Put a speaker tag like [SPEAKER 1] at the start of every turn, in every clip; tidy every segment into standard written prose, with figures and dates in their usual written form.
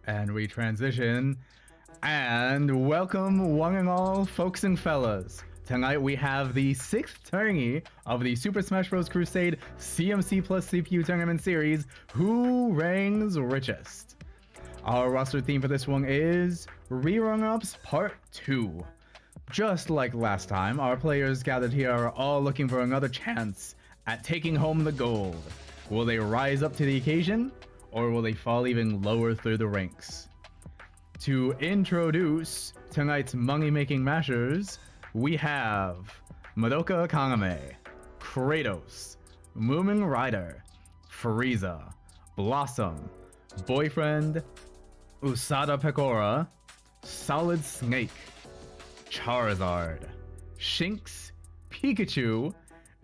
[SPEAKER 1] And we transition. And welcome one and all, folks and fellas. Tonight we have the 6th tourney of the Super Smash Bros. Crusade CMC plus CPU Tournament Series, Who Reigns Richest? Our roster theme for this one is Rerunner-ups Part 2. Just like last time, our players gathered here are all looking for another chance at taking home the gold. Will they rise up to the occasion, or will they fall even lower through the ranks? To introduce tonight's money-making mashers, we have Madoka Kagame, Kratos, Moomin Rider, Frieza, Blossom, Boyfriend, Usada Pecora, Solid Snake, Charizard, Shinx, Pikachu,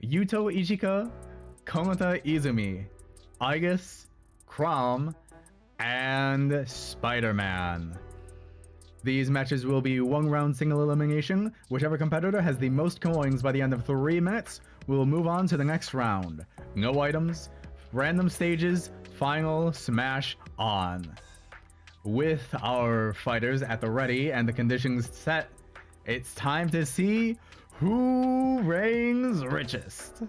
[SPEAKER 1] Yuto Ichika, Komata Izumi, Aigis, Chrom, and Spider-Man. These matches will be one-round single elimination. Whichever competitor has the most coins by the end of 3 minutes will move on to the next round. No items, random stages, final smash on. With our fighters at the ready and the conditions set, it's time to see who reigns richest.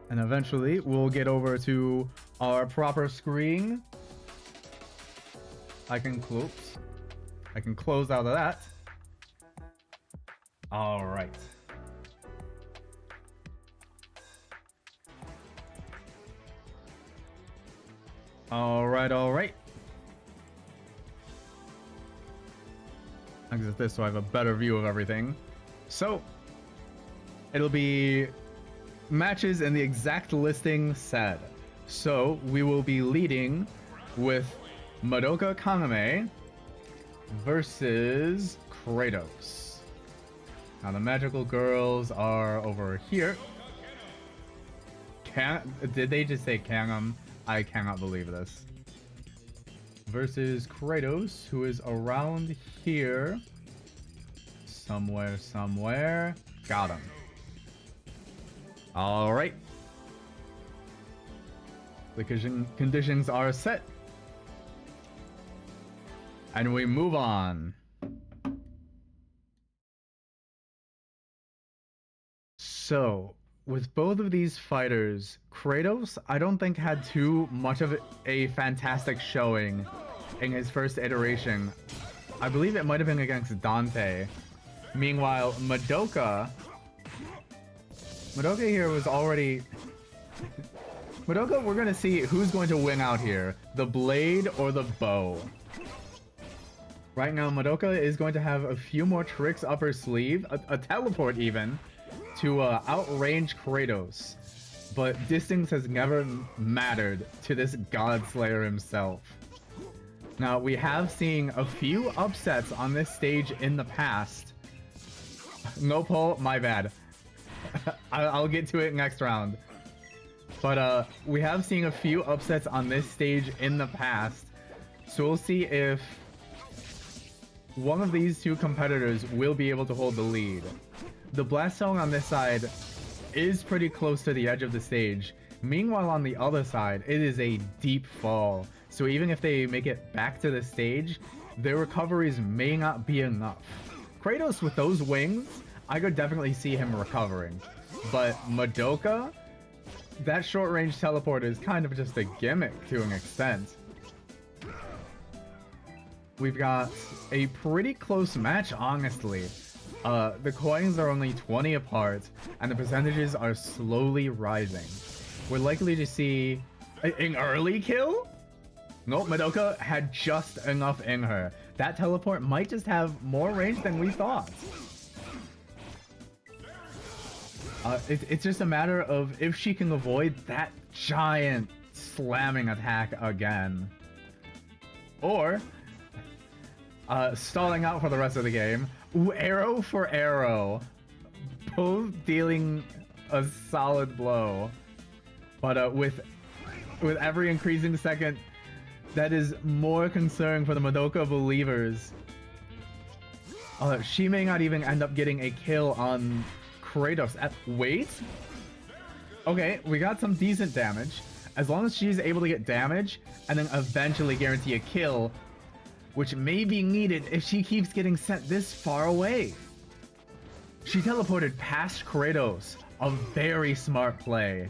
[SPEAKER 1] And eventually, we'll get over to our proper screen. I can close out of that. All right. All right. Exit this so I have a better view of everything. So, it'll be matches in the exact listing said. So we will be leading with Madoka Kagame versus Kratos. Now the magical girls are over here. Did they just say Kangam? I cannot believe this. Versus Kratos, who is around here. Somewhere. Got him. All right. The conditions are set. And we move on. So, with both of these fighters, Kratos, I don't think had too much of a fantastic showing in his first iteration. I believe it might have been against Dante. Meanwhile, Madoka here was already... Madoka, we're going to see who's going to win out here. The blade or the bow. Right now, Madoka is going to have a few more tricks up her sleeve. A teleport even. To outrange Kratos. But distance has never mattered to this Godslayer himself. Now, we have seen a few upsets on this stage in the past. No pull, my bad. I'll get to it next round. But we have seen a few upsets on this stage in the past. So we'll see if one of these two competitors will be able to hold the lead. The blast zone on this side is pretty close to the edge of the stage. Meanwhile, on the other side, it is a deep fall. So even if they make it back to the stage, their recoveries may not be enough. Kratos with those wings, I could definitely see him recovering. But Madoka, that short range teleport is kind of just a gimmick to an extent. We've got a pretty close match, honestly. The coins are only 20 apart, and the percentages are slowly rising. We're likely to see an early kill? Nope, Madoka had just enough in her. That teleport might just have more range than we thought. It's just a matter of if she can avoid that giant slamming attack again. Or stalling out for the rest of the game. Ooh, arrow for arrow. Both dealing a solid blow. But with every increasing second, that is more concern for the Madoka believers. She may not even end up getting a kill on Kratos at... Wait? Okay, we got some decent damage. As long as she's able to get damage, and then eventually guarantee a kill, which may be needed if she keeps getting sent this far away. She teleported past Kratos. A very smart play.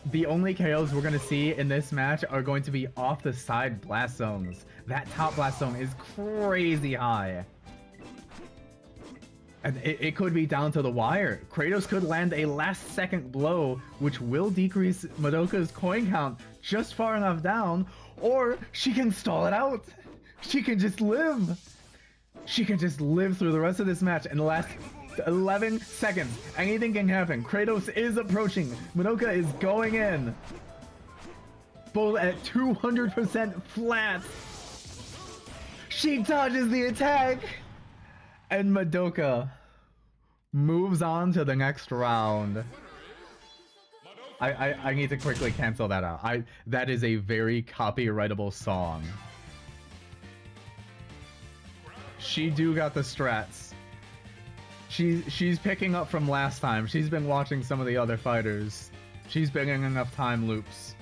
[SPEAKER 1] The only KOs we're going to see in this match are going to be off the side blast zones. That top blast zone is crazy high. And it could be down to the wire. Kratos could land a last second blow, which will decrease Madoka's coin count just far enough down, or she can stall it out. She can just live. She can just live through the rest of this match in the last 11 seconds. Anything can happen. Kratos is approaching. Madoka is going in. Both at 200% flat. She dodges the attack. And Madoka moves on to the next round. I need to quickly cancel that out. That is a very copyrightable song. She do got the strats. She's picking up from last time. She's been watching some of the other fighters. She's been in enough time loops.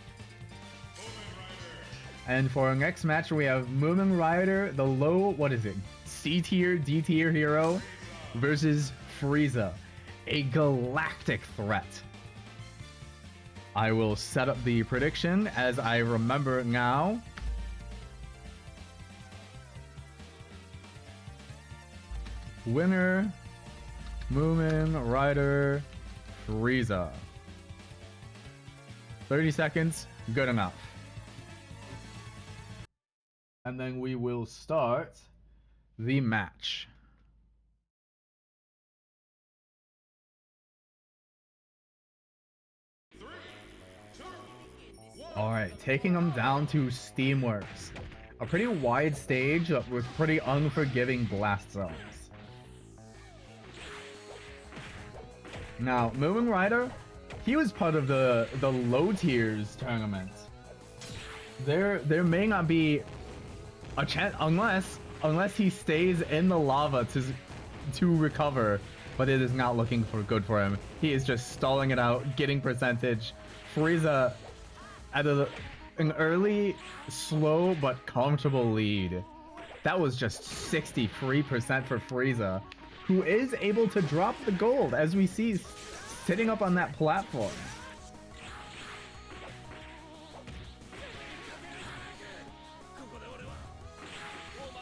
[SPEAKER 1] And for our next match, we have Moomin Rider, the low, what is it? C tier, D tier hero versus Frieza, a galactic threat. I will set up the prediction as I remember now. Winner, Moomin Rider, Frieza. 30 seconds, good enough. And then we will start the match. Alright, taking them down to Steamworks. A pretty wide stage with pretty unforgiving blast zones. Now, Moomin Rider, he was part of the low tiers tournament. There may not be a chance unless he stays in the lava to recover, but it is not looking good for him. He is just stalling it out, getting percentage. Frieza at an early, slow but comfortable lead. That was just 63% for Frieza, who is able to drop the gold as we see sitting up on that platform.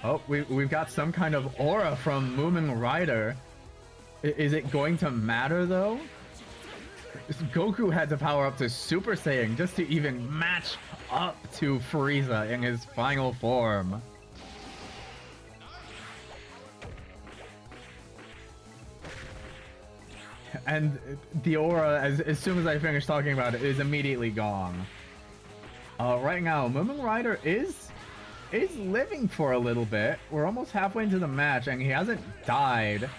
[SPEAKER 1] Oh, we've got some kind of aura from Moomin Rider. Is it going to matter though? Goku had to power up to Super Saiyan just to even match up to Frieza in his final form. And the aura, as soon as I finish talking about it, is immediately gone. Right now, Moomin Rider is living for a little bit. We're almost halfway into the match and he hasn't died.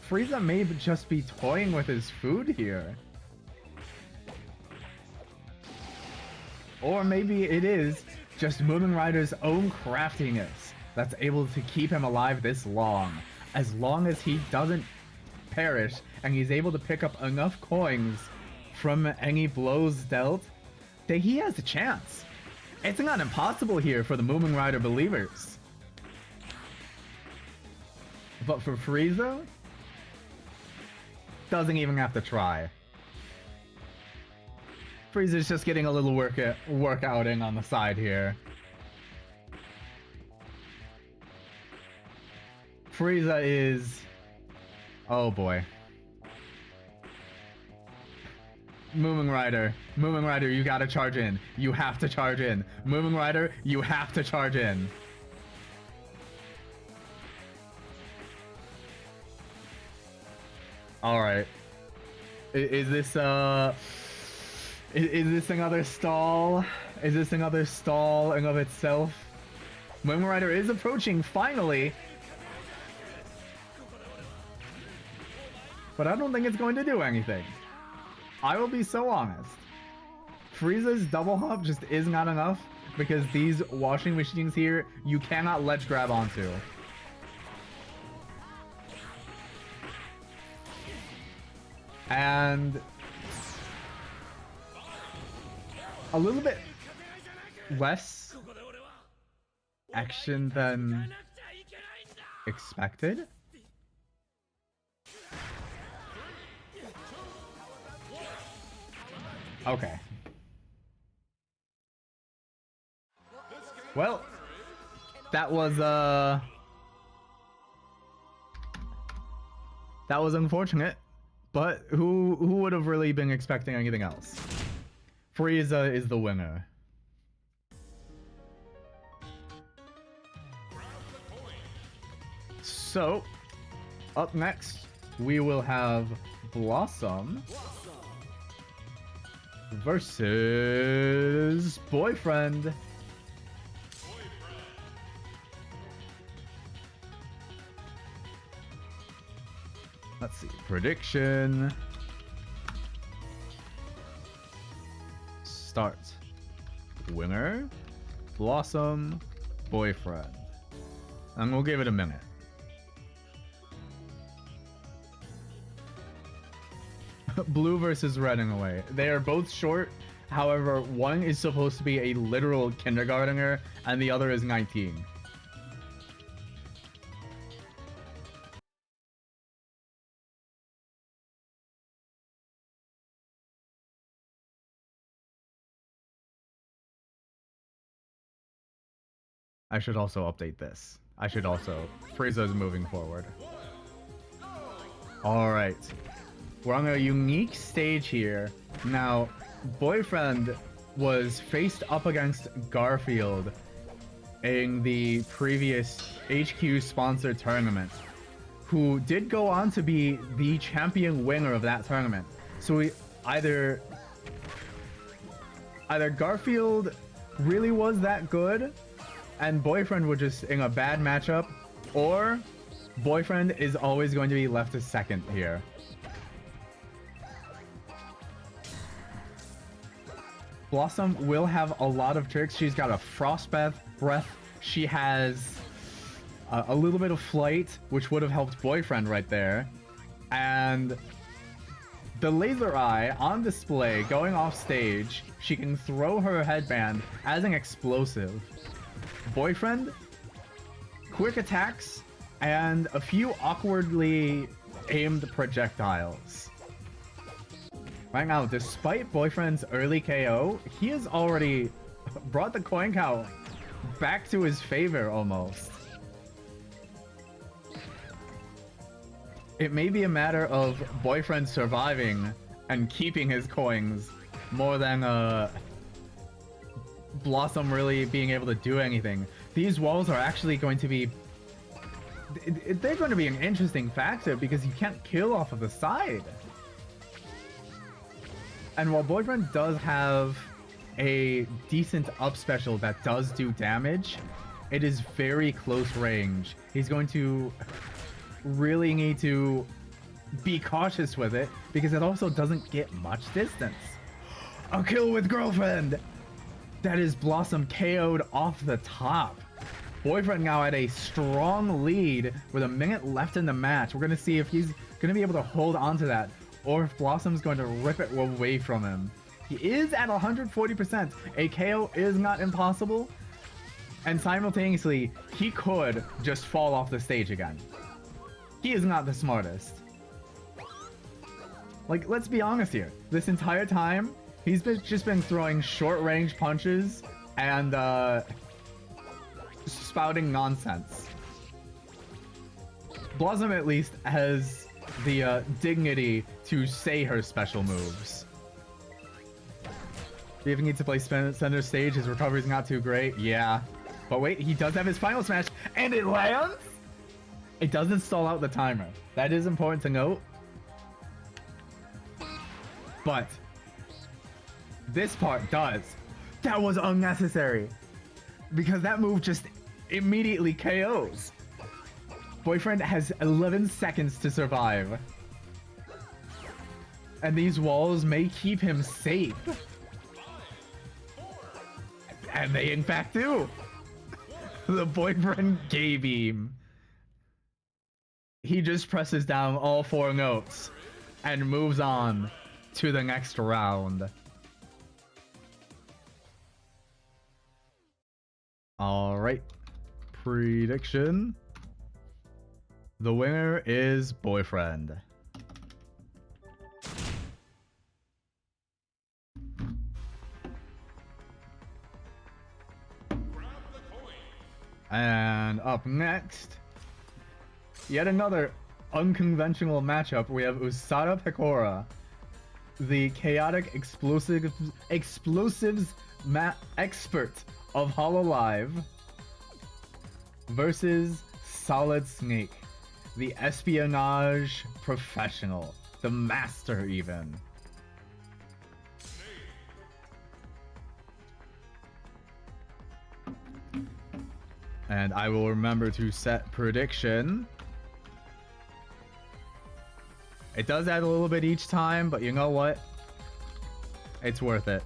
[SPEAKER 1] Frieza may just be toying with his food here. Or maybe it is just Moomin Rider's own craftiness that's able to keep him alive this long. As long as he doesn't perish and he's able to pick up enough coins from any blows dealt, that he has a chance. It's not impossible here for the Moomin Rider believers. But for Frieza, doesn't even have to try. Frieza's just getting a little workout in on the side here. Frieza is... oh boy. Moomin Rider, you gotta charge in. You have to charge in. Moomin Rider, you have to charge in. Alright. Is this another stall? Is this another stall in of itself? Moomin Rider is approaching, finally. But I don't think it's going to do anything. I will be so honest. Frieza's double hop just is not enough because these washing machines here, you cannot ledge grab onto. And a little bit less action than expected. Okay. Well, that was unfortunate, but who would have really been expecting anything else? Frieza is the winner. So, up next, we will have Blossom versus Boyfriend. Let's see. Prediction. Start. Winner. Blossom. Boyfriend. And we'll give it a minute. Blue versus Red in a way. They are both short. However, one is supposed to be a literal kindergartner and the other is 19. I should also update this. Frieza's moving forward. Alright. We're on a unique stage here. Now, Boyfriend was faced up against Garfield in the previous HQ-sponsored tournament, who did go on to be the champion winner of that tournament. So either Garfield really was that good, and Boyfriend was just in a bad matchup, or Boyfriend is always going to be left as second here. Blossom will have a lot of tricks. She's got a frost breath. She has a little bit of flight, which would have helped Boyfriend right there. And the laser eye on display going off stage, she can throw her headband as an explosive. Boyfriend, quick attacks, and a few awkwardly aimed projectiles. Right now, despite Boyfriend's early KO, he has already brought the coin count back to his favor almost. It may be a matter of Boyfriend surviving and keeping his coins more than Blossom really being able to do anything. These walls are actually going to be... they're going to be an interesting factor because you can't kill off of the side. And while Boyfriend does have a decent up special that does do damage, it is very close range. He's going to really need to be cautious with it because it also doesn't get much distance. A kill with Girlfriend! That is Blossom KO'd off the top. Boyfriend now at a strong lead with a minute left in the match. We're going to see if he's going to be able to hold on to that, or if Blossom's going to rip it away from him. He is at 140%. A KO is not impossible. And simultaneously, he could just fall off the stage again. He is not the smartest. Like, let's be honest here. This entire time, he's just been throwing short-range punches and spouting nonsense. Blossom at least has the dignity to say her special moves. He even needs to play center stage. His recovery's not too great. Yeah. But wait, he does have his final smash, and it lands? It doesn't stall out the timer. That is important to note. But this part does. That was unnecessary. Because that move just immediately KOs. Boyfriend has 11 seconds to survive. And these walls may keep him safe. And they in fact do. The Boyfriend gay beam. He just presses down all 4 notes. and moves on to the next round. Alright. Prediction. The winner is Boyfriend. And up next, yet another unconventional matchup. We have Usada Pecora, the chaotic explosives expert of Hololive, versus Solid Snake, the espionage professional, the master even. And I will remember to set prediction. It does add a little bit each time, but you know what? It's worth it.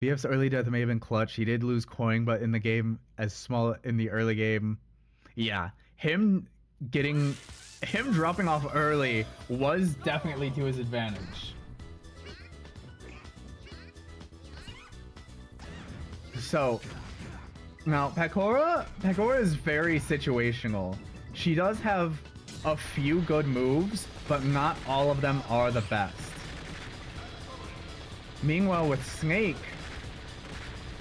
[SPEAKER 1] BF's early death may have been clutch. He did lose coin, but in the game, as small in the early game, yeah, him dropping off early was definitely to his advantage. So now Pecora is very situational. She does have a few good moves, but not all of them are the best. Meanwhile with Snake,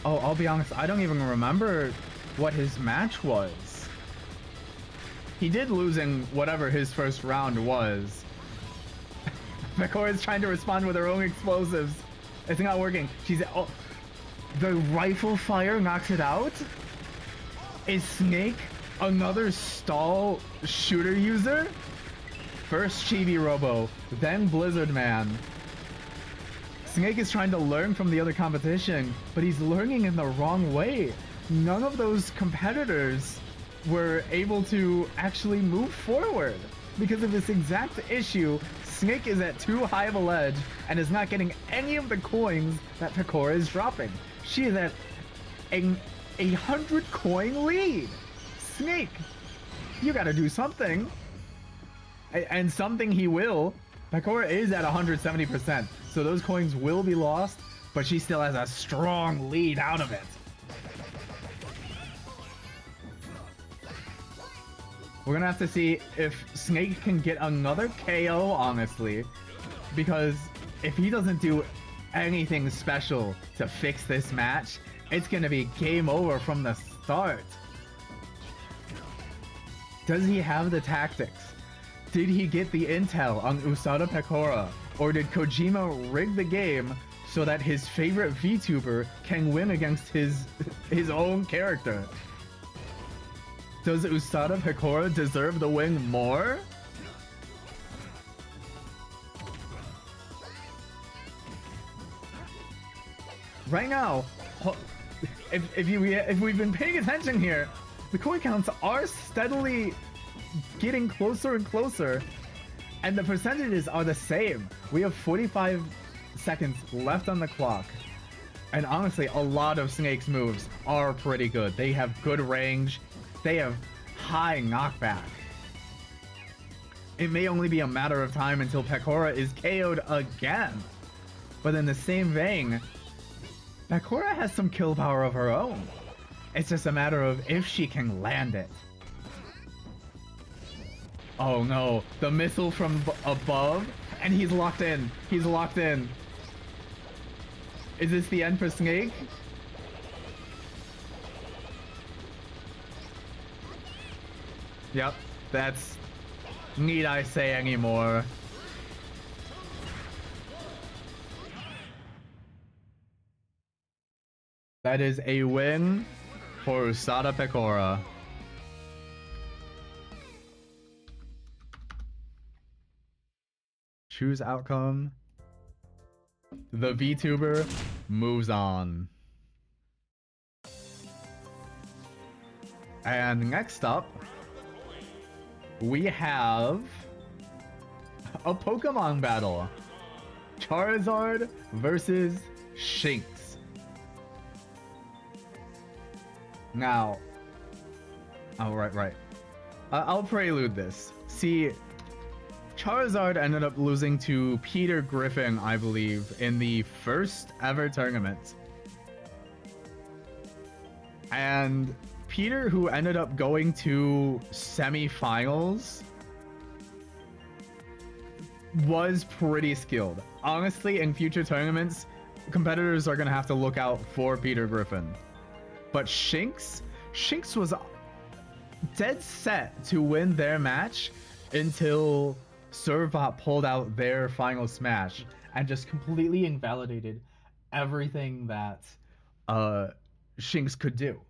[SPEAKER 1] oh, I'll be honest, I don't even remember what his match was. He did lose in whatever his first round was. Pecora is trying to respond with her own explosives. It's not working. She's... Oh, the rifle fire knocks it out? Is Snake another stall shooter user? First Chibi Robo, then Blizzard Man. Snake is trying to learn from the other competition, but he's learning in the wrong way. None of those competitors were able to actually move forward because of this exact issue. Snake is at too high of a ledge and is not getting any of the coins that Pecora is dropping. She is at a 100 coin lead. Snake, you gotta do something. And something he will. Pecora is at 170%, so those coins will be lost, but she still has a strong lead out of it. We're gonna have to see if Snake can get another KO, honestly, because if he doesn't do anything special to fix this match, it's gonna be game over from the start. Does he have the tactics? Did he get the intel on Usada Pecora, or did Kojima rig the game so that his favorite VTuber can win against his own character? Does Usada Pecora deserve the win more? Right now, if we've been paying attention here, the coin counts are steadily getting closer and closer, and the percentages are the same. We have 45 seconds left on the clock, and honestly, a lot of Snake's moves are pretty good. They have good range. They have high knockback. It may only be a matter of time until Pecora is KO'd again. But in the same vein, Pecora has some kill power of her own. It's just a matter of if she can land it. Oh no, the missile from above, and he's locked in. He's locked in. Is this the end for Snake? Yep, that's... need I say anymore? That is a win for Usada Pecora. Choose outcome. The VTuber moves on. And next up, we have a Pokemon battle. Charizard versus Shinx. Now, oh, right. I'll prelude this. See, Charizard ended up losing to Peter Griffin, I believe, in the first ever tournament. And Peter, who ended up going to semifinals, was pretty skilled. Honestly, in future tournaments, competitors are going to have to look out for Peter Griffin. But Shinx was dead set to win their match until Servbot pulled out their final smash and just completely invalidated everything that Shinx could do.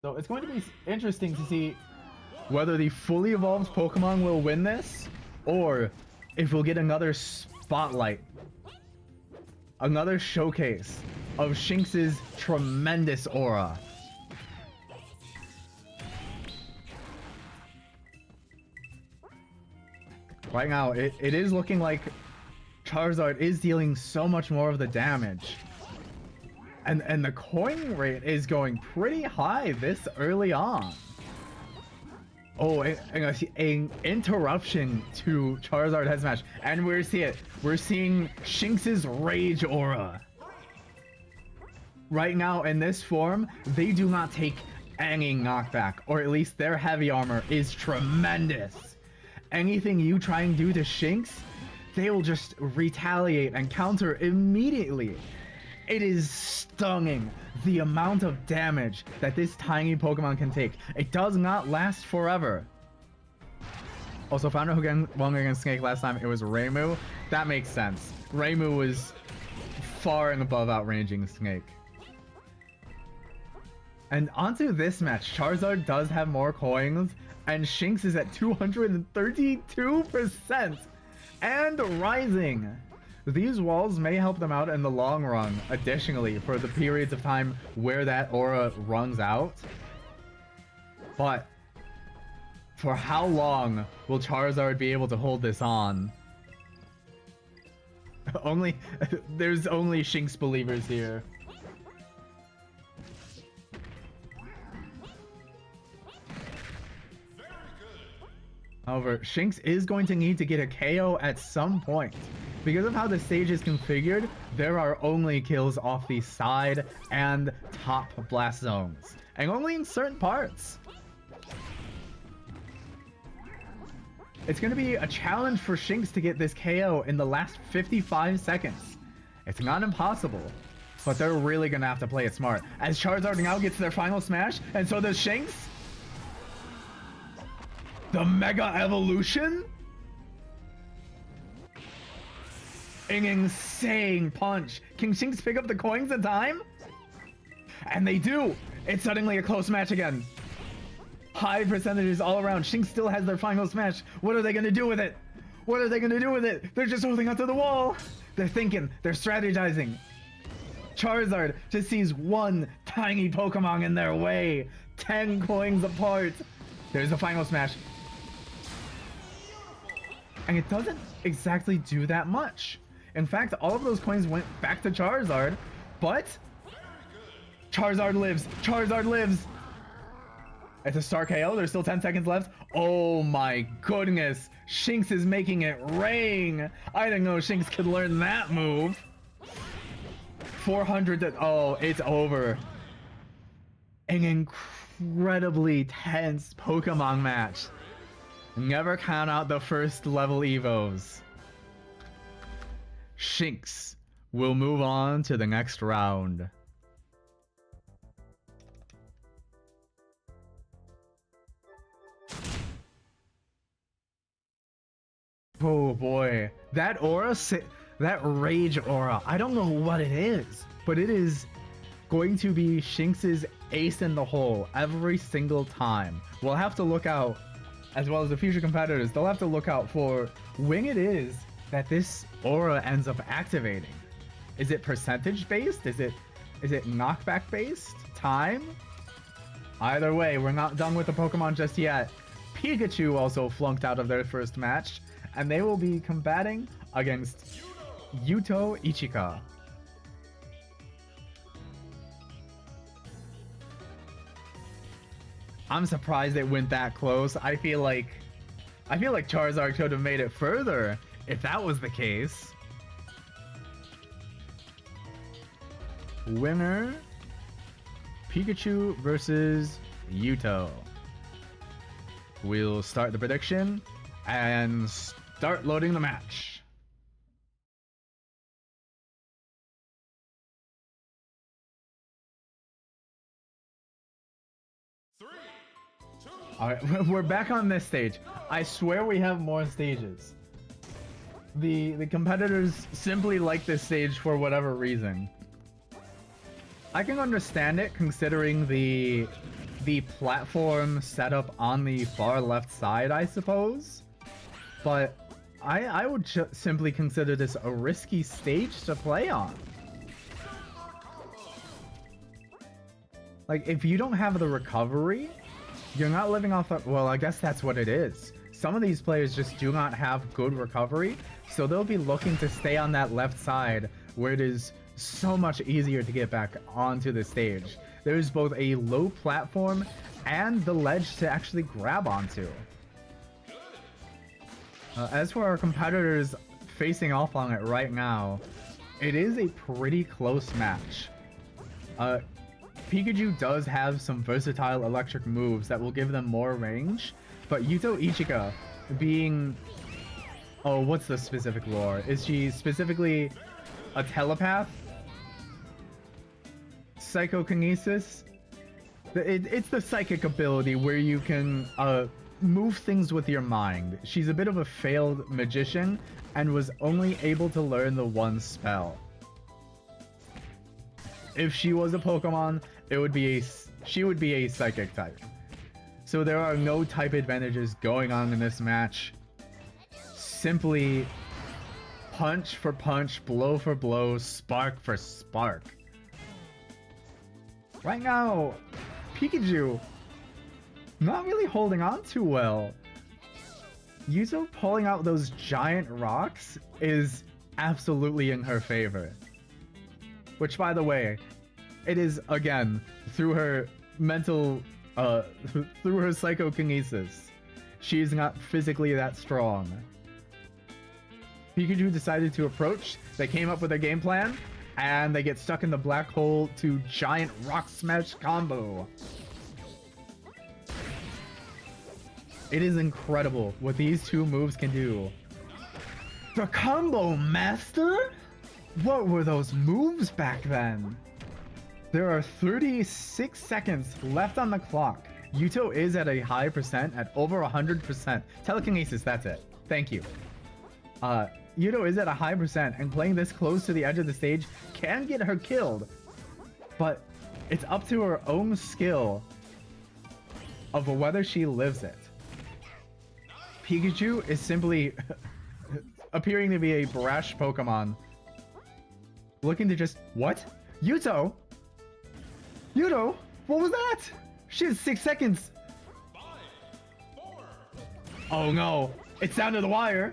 [SPEAKER 1] So it's going to be interesting to see whether the fully evolved Pokemon will win this, or if we'll get another spotlight, another showcase of Shinx's tremendous aura. Right now, it is looking like Charizard is dealing so much more of the damage. And the coin rate is going pretty high this early on. Oh, an interruption to Charizard head smash. And we're seeing Shinx's rage aura. Right now, in this form, they do not take any knockback, or at least their heavy armor is tremendous. Anything you try and do to Shinx, they will just retaliate and counter immediately. It is stunning, the amount of damage that this tiny Pokemon can take. It does not last forever. Also, found out who won against Snake last time. It was Reimu. That makes sense. Reimu was far and above outranging Snake. And onto this match, Charizard does have more coins, and Shinx is at 232% and rising. These walls may help them out in the long run, additionally, for the periods of time where that aura runs out. But for how long will Charizard be able to hold this on? There's only Shinx believers here. However, Shinx is going to need to get a KO at some point. Because of how the stage is configured, there are only kills off the side and top blast zones, and only in certain parts. It's going to be a challenge for Shinx to get this KO in the last 55 seconds. It's not impossible, but they're really going to have to play it smart. As Charizard now gets their final smash, and so does Shinx. The Mega Evolution? An insane punch. Can Shinx pick up the coins in time? And they do. It's suddenly a close match again. High percentages all around. Shinx still has their final smash. What are they going to do with it? What are they going to do with it? They're just holding onto the wall. They're thinking. They're strategizing. Charizard just sees one tiny Pokemon in their way. 10 coins apart. There's the final smash. And it doesn't exactly do that much. In fact, all of those coins went back to Charizard, but Charizard lives. Charizard lives. It's a star KO. There's still 10 seconds left. Oh my goodness. Shinx is making it rain. I didn't know Shinx could learn that move. 400 to... Oh, it's over. An incredibly tense Pokemon match. Never count out the first level Evos. Shinx will move on to the next round. Oh boy, that aura, that rage aura, I don't know what it is, but it is going to be Shinx's ace in the hole every single time. We'll have to look out, as well as the future competitors, they'll have to look out for when it is that this aura ends up activating. Is it percentage based? Is it knockback based? Time? Either way, we're not done with the Pokemon just yet. Pikachu also flunked out of their first match, and they will be combating against Yuto Ichika. I'm surprised it went that close. I feel like Charizard could have made it further if that was the case. Winner, Pikachu versus Yuto. We'll start the prediction and start loading the match. Alright, we're back on this stage. I swear we have more stages. The competitors simply like this stage for whatever reason. I can understand it considering the platform setup on the far left side, I suppose. But I would simply consider this a risky stage to play on. Like, if you don't have the recovery, you're not living off of, well, I guess that's what it is. Some of these players just do not have good recovery, so they'll be looking to stay on that left side where it is so much easier to get back onto the stage. There's both a low platform and the ledge to actually grab onto. As for our competitors facing off on it right now, it is a pretty close match. Pikachu does have some versatile electric moves that will give them more range, but Yuto Ichika being... Oh, what's the specific lore? Is she specifically a telepath? Psychokinesis? It's the psychic ability where you can move things with your mind. She's a bit of a failed magician and was only able to learn the one spell. If she was a Pokemon, she would be a psychic type. So there are no type advantages going on in this match. Simply punch for punch, blow for blow, spark for spark. Right now, Pikachu not really holding on too well. Yuto pulling out those giant rocks is absolutely in her favor. Which, by the way, it is, again, through her mental, through her psychokinesis. She's not physically that strong. Pikachu decided to approach, they came up with a game plan, and they get stuck in the black hole to giant rock smash combo. It is incredible what these two moves can do. The combo master? What were those moves back then? There are 36 seconds left on the clock. Yuto is at a high percent, at over 100%. Telekinesis, that's it. Thank you. Yuto is at a high percent, and playing this close to the edge of the stage can get her killed. But it's up to her own skill of whether she lives it. Pikachu is simply appearing to be a brash Pokemon. Looking to just... What? Yuto? Yuto? What was that? She has 6 seconds.
[SPEAKER 2] 5, 4.
[SPEAKER 1] Oh no. It's down to the wire.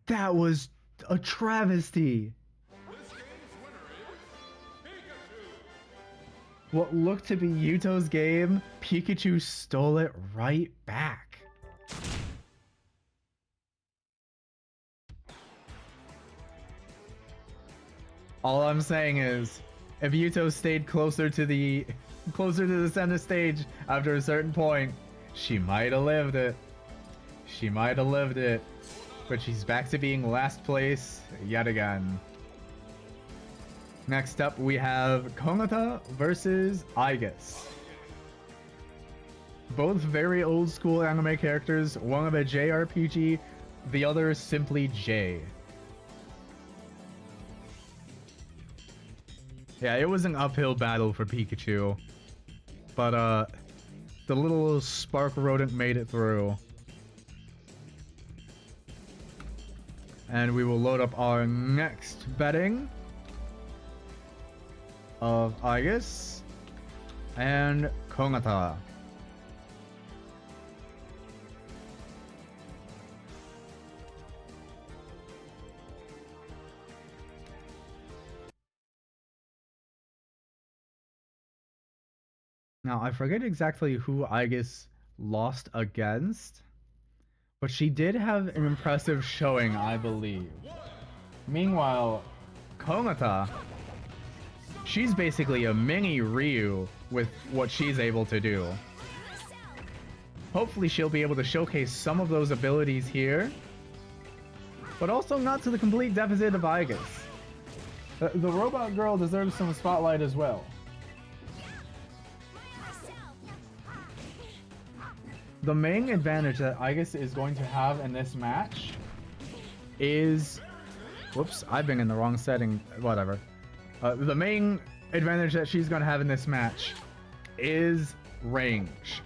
[SPEAKER 1] That was a travesty.
[SPEAKER 2] This game's winner is Pikachu.
[SPEAKER 1] What looked to be Yuto's game, Pikachu stole it right back. All I'm saying is, if Yuto stayed closer to the center stage after a certain point, she might have lived it. She might have lived it. But she's back to being last place yet again. Next up, we have Konata versus Aigis. Both very old school anime characters, one of a JRPG, the other simply J. Yeah, it was an uphill battle for Pikachu, but the little spark rodent made it through. And we will load up our next betting of Aigis and Konata. Now, I forget exactly who Aigis lost against, but she did have an impressive showing, I believe. Meanwhile, Konata, she's basically a mini Ryu with what she's able to do. Hopefully she'll be able to showcase some of those abilities here, but also not to the complete deficit of Aigis. The robot girl deserves some spotlight as well. The main advantage that Aigis is going to have in this match is... Whoops, I've been in the wrong setting. Whatever. The main advantage that she's going to have in this match is range.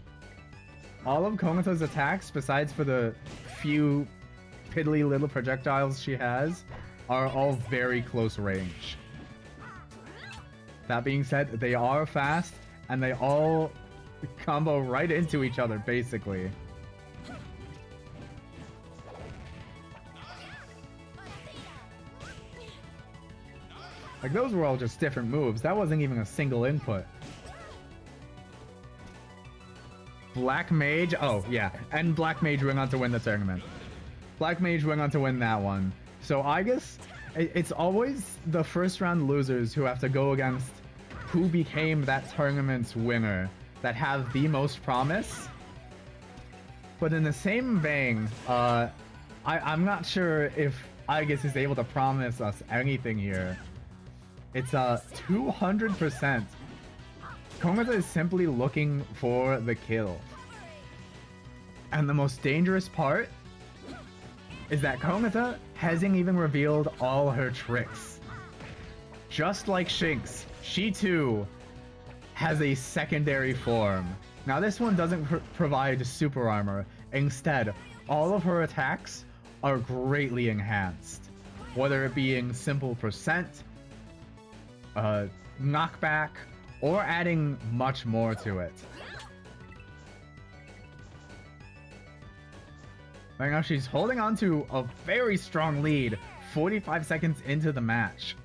[SPEAKER 1] All of Konata's attacks, besides for the few piddly little projectiles she has, are all very close range. That being said, they are fast, and they all combo right into each other, basically. Like, those were all just different moves. That wasn't even a single input. Black Mage, oh yeah, and Black Mage went on to win the tournament. Black Mage went on to win that one. So I guess it's always the first round losers who have to go against who became that tournament's winner that have the most promise. But in the same vein, I'm not sure if Aigis is able to promise us anything here. It's 200%. Konata is simply looking for the kill. And the most dangerous part is that Konata hasn't even revealed all her tricks. Just like Shinx, she too has a secondary form. Now this one doesn't provide super armor. Instead, all of her attacks are greatly enhanced. Whether it being simple percent, knockback, or adding much more to it. Right now she's holding on to a very strong lead 45 seconds into the match.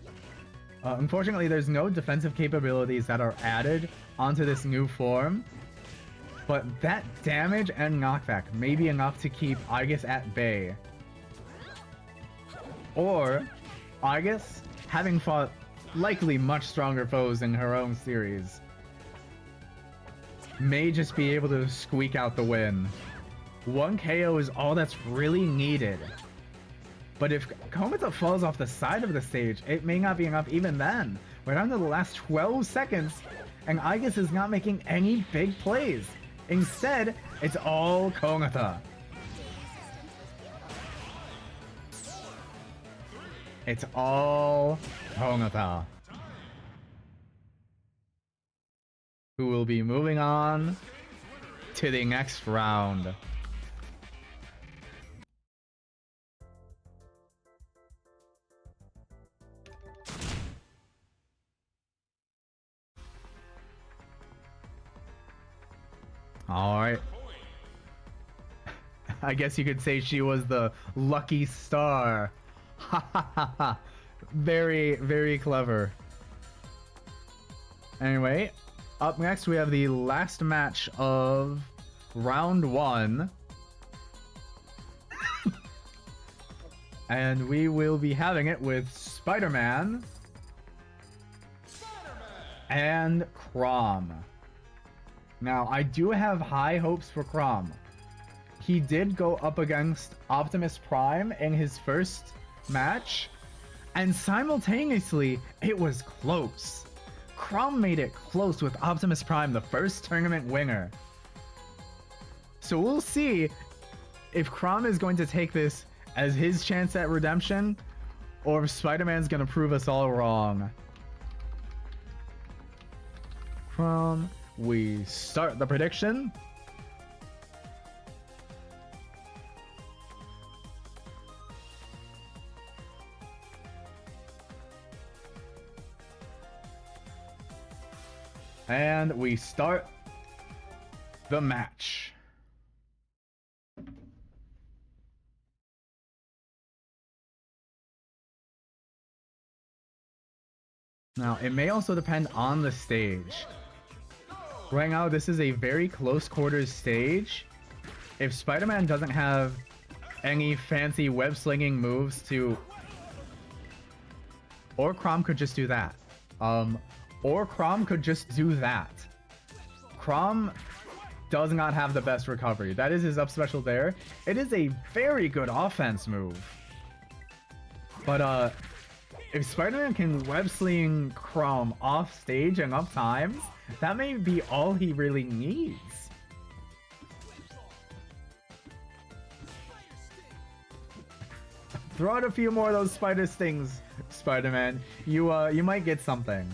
[SPEAKER 1] Unfortunately, there's no defensive capabilities that are added onto this new form, but that damage and knockback may be enough to keep Aigis at bay. Or Aigis, having fought likely much stronger foes in her own series, may just be able to squeak out the win. One KO is all that's really needed. But if Konata falls off the side of the stage, it may not be enough even then. We're down to the last 12 seconds, and Aigis is not making any big plays. Instead, it's all Konata. It's all Konata, who will be moving on to the next round. Alright. I guess you could say she was the lucky star. Ha ha ha ha. Very, very clever. Anyway, up next we have the last match of round 1. And we will be having it with Spider-Man and Chrom. Now, I do have high hopes for Chrom. He did go up against Optimus Prime in his first match, and simultaneously, it was close. Chrom made it close with Optimus Prime, the first tournament winner. So we'll see if Chrom is going to take this as his chance at redemption, or if Spider-Man's going to prove us all wrong. Chrom, we start the prediction. And we start the match. Now, it may also depend on the stage. Right now, this is a very close quarters stage. If Spider-Man doesn't have any fancy web-slinging moves to... Or Chrom could just do that. Or Chrom could just do that. Chrom does not have the best recovery. That is his up special there. It is a very good offense move. But, if Spider-Man can web-sling Chrom off stage enough times, that may be all he really needs. Throw out a few more of those spider stings, Spider-Man. You might get something.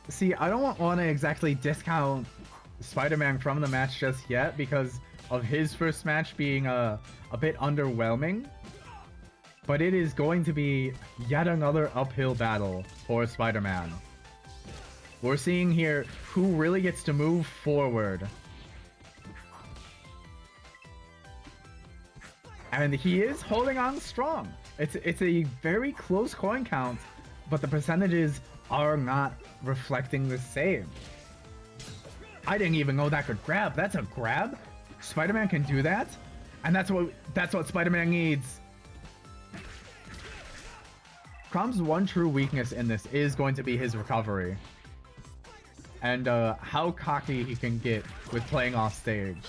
[SPEAKER 1] See, I don't want to exactly discount Spider-Man from the match just yet because of his first match being a bit underwhelming. But it is going to be yet another uphill battle for Spider-Man. We're seeing here who really gets to move forward. And he is holding on strong. It's a very close coin count, but the percentages are not reflecting the same. I didn't even know that could grab. That's a grab? Spider-Man can do that? And that's what Spider-Man needs. Chrom's one true weakness in this is going to be his recovery. And how cocky he can get with playing off stage.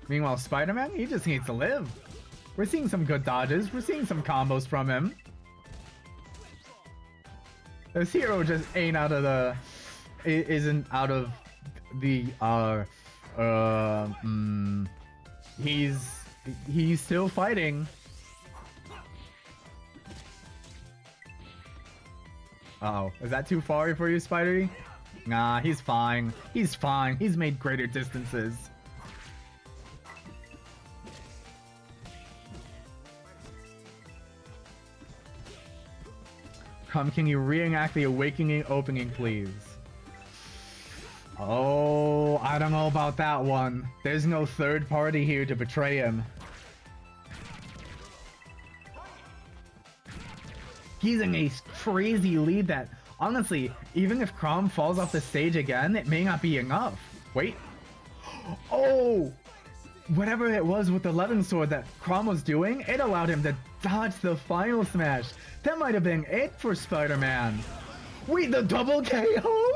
[SPEAKER 1] Meanwhile, Spider-Man, he just needs to live. We're seeing some good dodges. We're seeing some combos from him. This hero just ain't out of the... isn't out of the... He's still fighting. Uh-oh. Is that too far for you, Spidey? Nah, he's fine. He's fine. He's made greater distances. Come, can you reenact the awakening opening, please? Oh, I don't know about that one. There's no third party here to betray him. He's in a crazy lead that, honestly, even if Chrom falls off the stage again, it may not be enough. Wait. Oh! Whatever it was with the Levin Sword that Chrom was doing, it allowed him to dodge the final smash. That might have been it for Spider-Man. Wait, the double KO?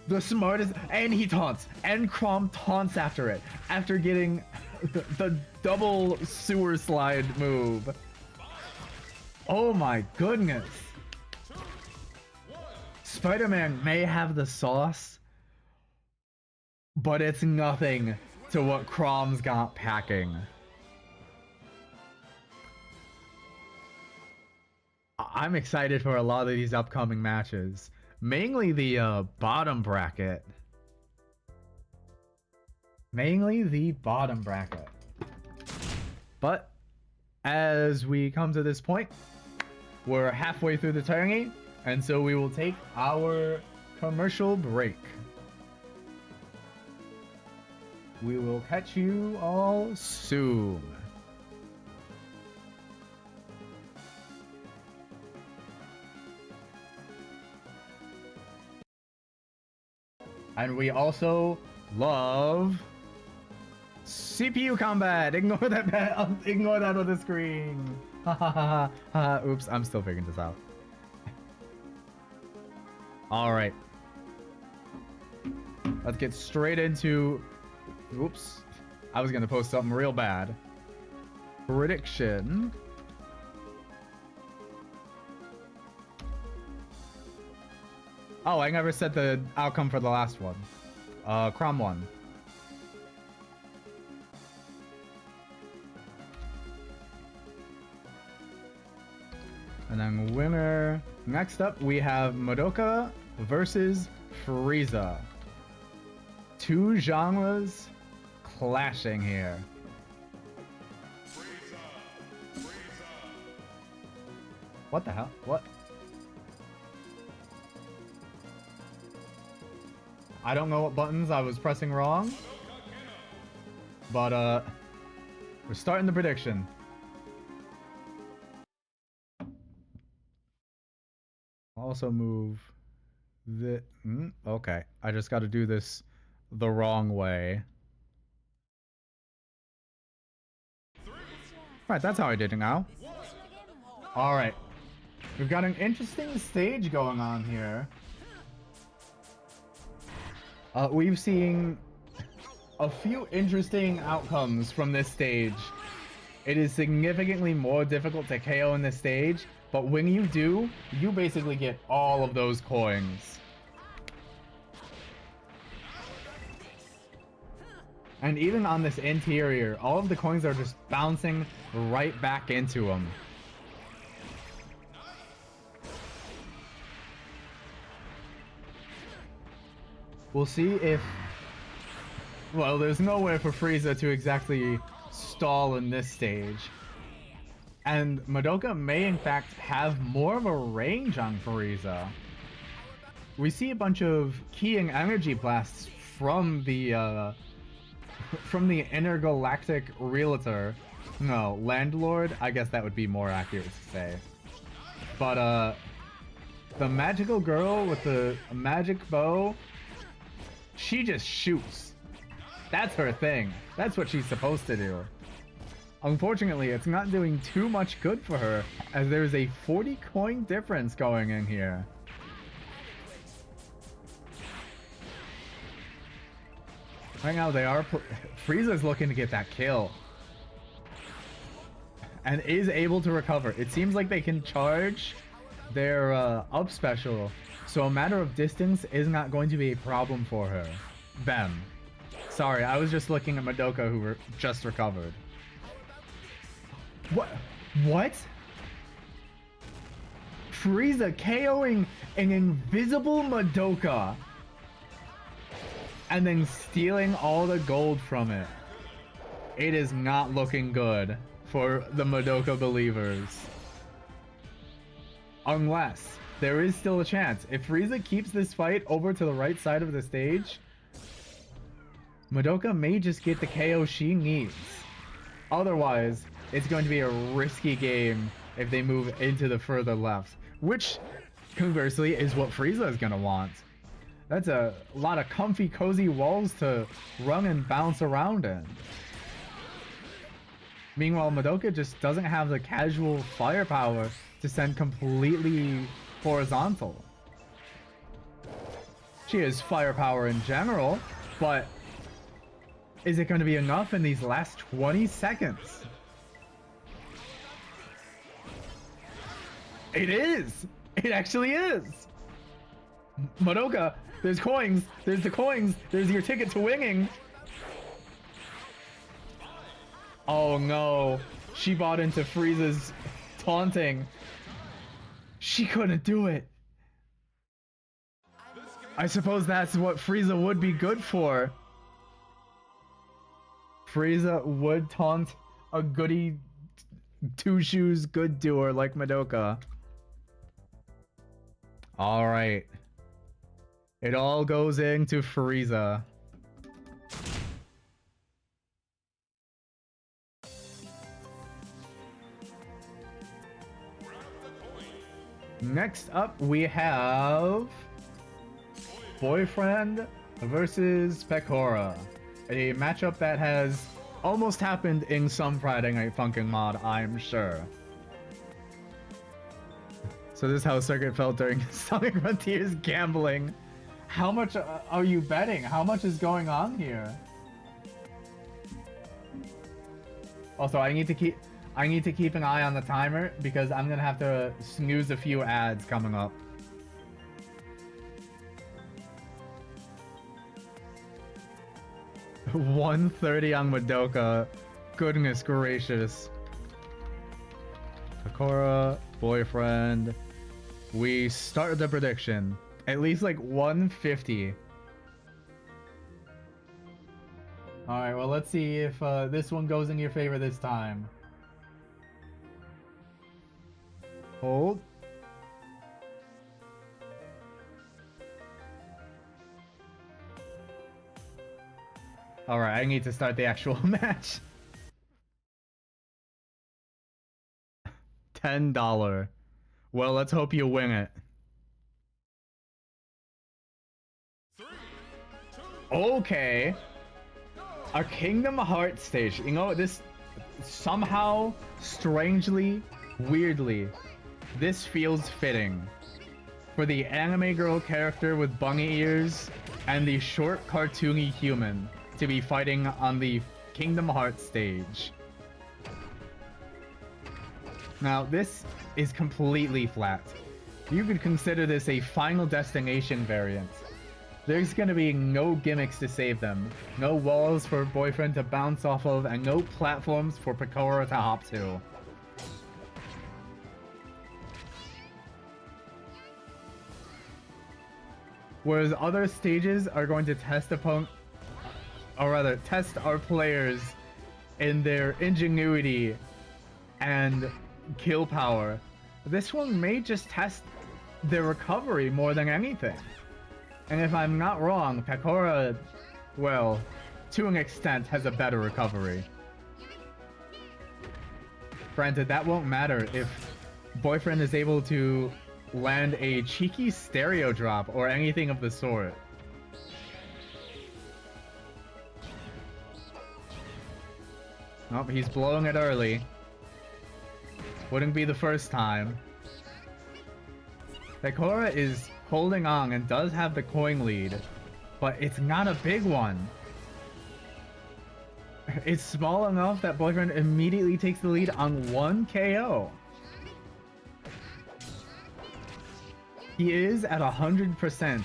[SPEAKER 1] The smartest, and he taunts, and Chrom taunts after it, after getting the double sewer slide move. Oh my goodness. Spider-Man may have the sauce, but it's nothing to what Chrom's got packing. I'm excited for a lot of these upcoming matches. Mainly the bottom bracket. Mainly the bottom bracket. But as we come to this point, we're halfway through the tourney, and so we will take our commercial break. We will catch you all soon. And we also love CPU combat. Ignore that. Ignore that on the screen. Oops, I'm still figuring this out. All right. Let's get straight into... Oops. I was going to post something real bad. Prediction. Oh, I never said the outcome for the last one. Chrom won. And then winner. Next up, we have Madoka versus Frieza. Two genres clashing here. What the hell? What? I don't know what buttons I was pressing wrong. But, we're starting the prediction. also move the... okay, I just got to do this the wrong way. Right, that's how I did it now. Alright. We've got an interesting stage going on here. We've seen a few interesting outcomes from this stage. It is significantly more difficult to KO in this stage, but when you do, you basically get all of those coins. And even on this interior, all of the coins are just bouncing right back into them. We'll see if... well, there's nowhere for Frieza to exactly stall in this stage. And Madoka may in fact have more of a range on Frieza. We see a bunch of keying energy blasts from the intergalactic realtor. No, landlord, I guess that would be more accurate to say. But the magical girl with the magic bow, she just shoots. That's her thing. That's what she's supposed to do. Unfortunately, it's not doing too much good for her, as there's a 40 coin difference going in here. Right now, they are... Frieza's looking to get that kill. And is able to recover. It seems like they can charge their up special, so a matter of distance is not going to be a problem for her. Them. Sorry, I was just looking at Madoka, who just recovered. What? What? Frieza KOing an invisible Madoka and then stealing all the gold from it. It is not looking good for the Madoka believers. Unless there is still a chance. If Frieza keeps this fight over to the right side of the stage, Madoka may just get the KO she needs. Otherwise, it's going to be a risky game if they move into the further left, which, conversely, is what Frieza is going to want. That's a lot of comfy, cozy walls to run and bounce around in. Meanwhile, Madoka just doesn't have the casual firepower to send completely horizontal. She has firepower in general, but is it going to be enough in these last 20 seconds? It is! It actually is! Madoka, there's coins, there's the coins, there's your ticket to winning. Oh no, she bought into Frieza's taunting. She couldn't do it. I suppose that's what Frieza would be good for. Frieza would taunt a goody two shoes good doer like Madoka. Alright. It all goes into Frieza. Next up, we have Boyfriend versus Pecora. A matchup that has almost happened in some Friday Night Funkin' mod, I'm sure. So this is how Circuit felt during Sonic Frontiers gambling. How much are you betting? How much is going on here? Also, I need to keep an eye on the timer because I'm gonna have to snooze a few ads coming up. $130 on Madoka. Goodness gracious. Pecora, Boyfriend. We start the prediction. At least like 150. Alright, well let's see if this one goes in your favor this time. Hold. Alright, I need to start the actual match. $10. Well, let's hope you win it. Okay. A Kingdom Hearts stage. You know, this somehow, strangely, weirdly, this feels fitting for the anime girl character with bunny ears and the short cartoony human to be fighting on the Kingdom Hearts stage. Now, this is completely flat. You could consider this a Final Destination variant. There's gonna be no gimmicks to save them, no walls for Boyfriend to bounce off of, and no platforms for Pecora to hop to. Whereas other stages are going to test test our players in their ingenuity and kill power. This one may just test their recovery more than anything. And if I'm not wrong, Pecora, well, to an extent, has a better recovery. Granted, that won't matter if Boyfriend is able to land a cheeky stereo drop or anything of the sort. Oh, he's blowing it early. Wouldn't be the first time. Pecora is holding on and does have the coin lead, but it's not a big one. It's small enough that Boyfriend immediately takes the lead on 1 KO. He is at 100%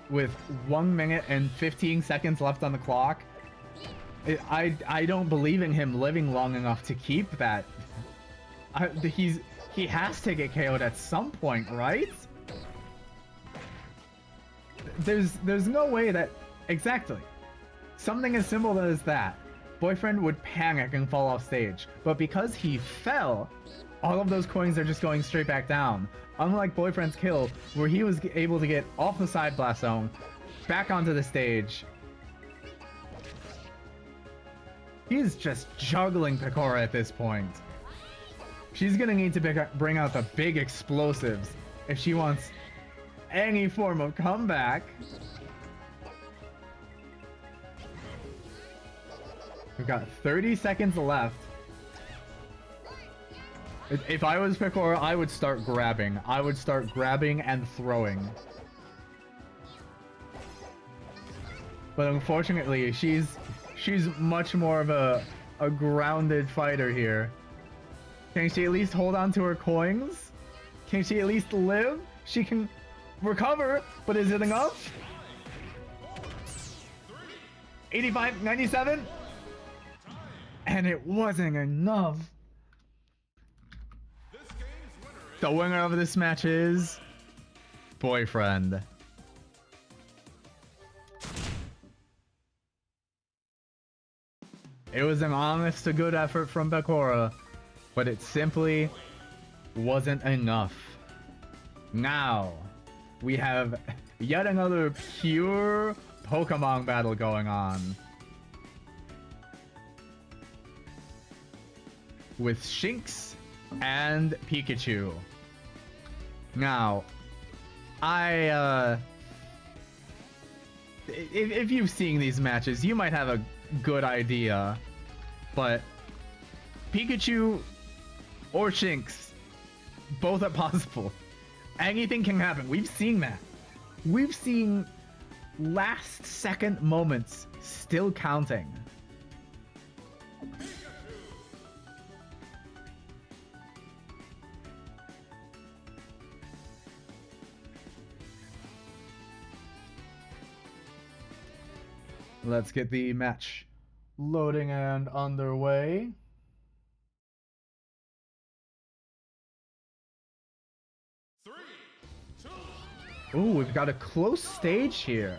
[SPEAKER 1] with 1 minute and 15 seconds left on the clock. I don't believe in him living long enough to keep that. He has to get KO'd at some point, right? There's no way that... Exactly. Something as simple as that. Boyfriend would panic and fall off stage. But because he fell, all of those coins are just going straight back down. Unlike Boyfriend's kill, where he was able to get off the side blast zone, back onto the stage. He's just juggling Pecora at this point. She's gonna need to bring out the big explosives if she wants any form of comeback. We've got 30 seconds left. If I was Pecora, I would start grabbing. I would start grabbing and throwing. But unfortunately, she's much more of a grounded fighter here. Can she at least hold on to her coins? Can she at least live? She can recover, but is it enough? 85, 97? And it wasn't enough. The winner of this match is Boyfriend. It was an honest to good effort from Pecora, but it simply wasn't enough. Now, we have yet another pure Pokemon battle going on. With Shinx and Pikachu. Now, if you've seen these matches, you might have a good idea, but Pikachu or Shinx, both are possible. Anything can happen. We've seen that. We've seen last second moments still counting. Let's get the match loading and underway. Ooh, we've got a close stage here.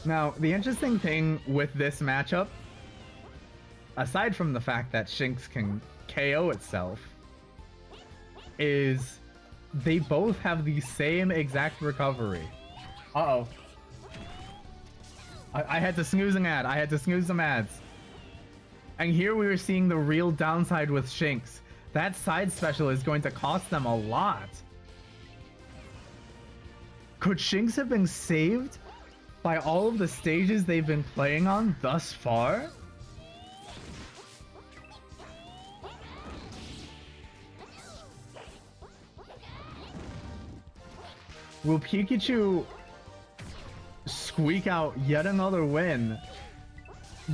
[SPEAKER 1] Now, the interesting thing with this matchup, aside from the fact that Shinx can KO itself, is they both have the same exact recovery. Uh-oh. I had to snooze an ad. I had to snooze some ads. And here we were seeing the real downside with Shinx. That side special is going to cost them a lot. Could Shinx have been saved by all of the stages they've been playing on thus far? Will Pikachu squeak out yet another win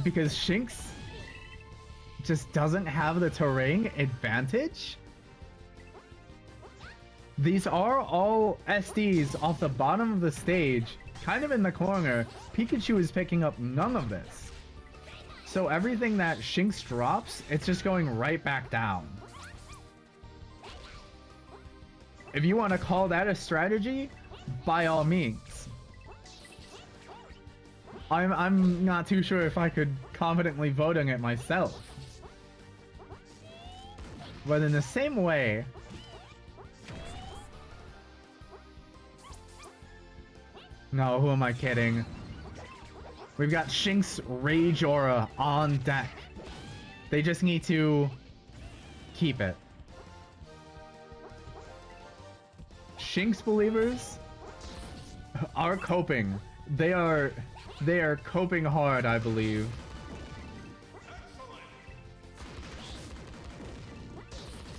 [SPEAKER 1] because Shinx just doesn't have the terrain advantage? These are all SDs off the bottom of the stage, kind of in the corner. Pikachu is picking up none of this. So everything that Shinx drops, it's just going right back down. If you want to call that a strategy, by all means. I'm not too sure if I could confidently vote on it myself. But in the same way, no, who am I kidding? We've got Shinx Rage Aura on deck. They just need to keep it. Shinx believers are coping. They are coping hard, I believe.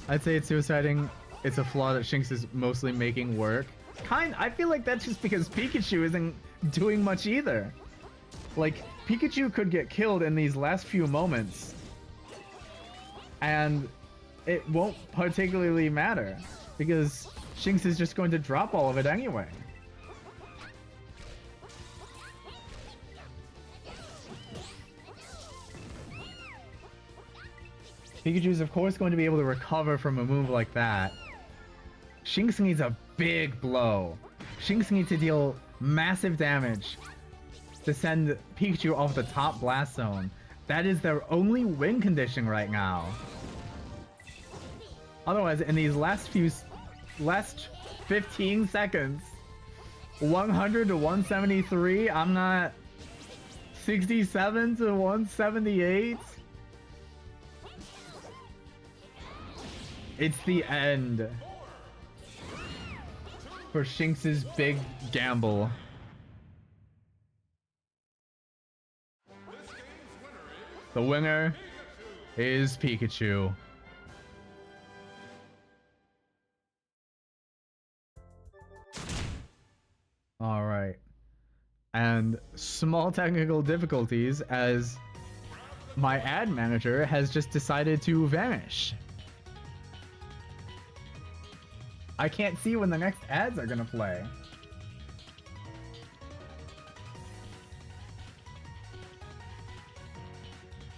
[SPEAKER 1] I'd say it's suiciding. It's a flaw that Shinx is mostly making work. I feel like that's just because Pikachu isn't doing much either. Like, Pikachu could get killed in these last few moments, and it won't particularly matter because Shinx is just going to drop all of it anyway. Pikachu is of course going to be able to recover from a move like that. Shinx needs a big blow. Shinx needs to deal massive damage to send Pikachu off the top blast zone. That is their only win condition right now. Otherwise, in these last 15 seconds, 100 to 173, I'm not 67 to 178. It's the end for Shinx's big gamble. The winner is Pikachu. All right. And small technical difficulties as my ad manager has just decided to vanish. I can't see when the next ads are gonna play.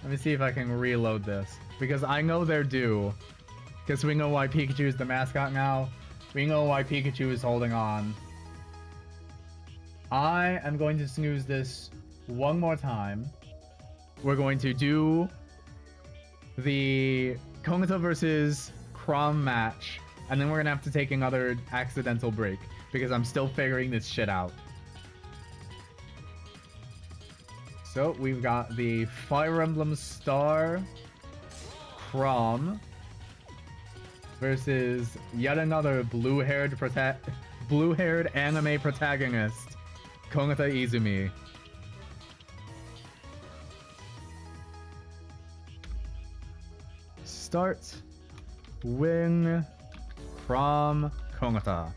[SPEAKER 1] Let me see if I can reload this, because I know they're due. Because we know why Pikachu is the mascot now. We know why Pikachu is holding on. I am going to snooze this one more time. We're going to do the Kongata versus Chrom match. And then we're gonna have to take another accidental break because I'm still figuring this shit out. So we've got the Fire Emblem Star Chrom versus yet another blue-haired anime protagonist, Kongata Izumi. Start. Win. From Kongata.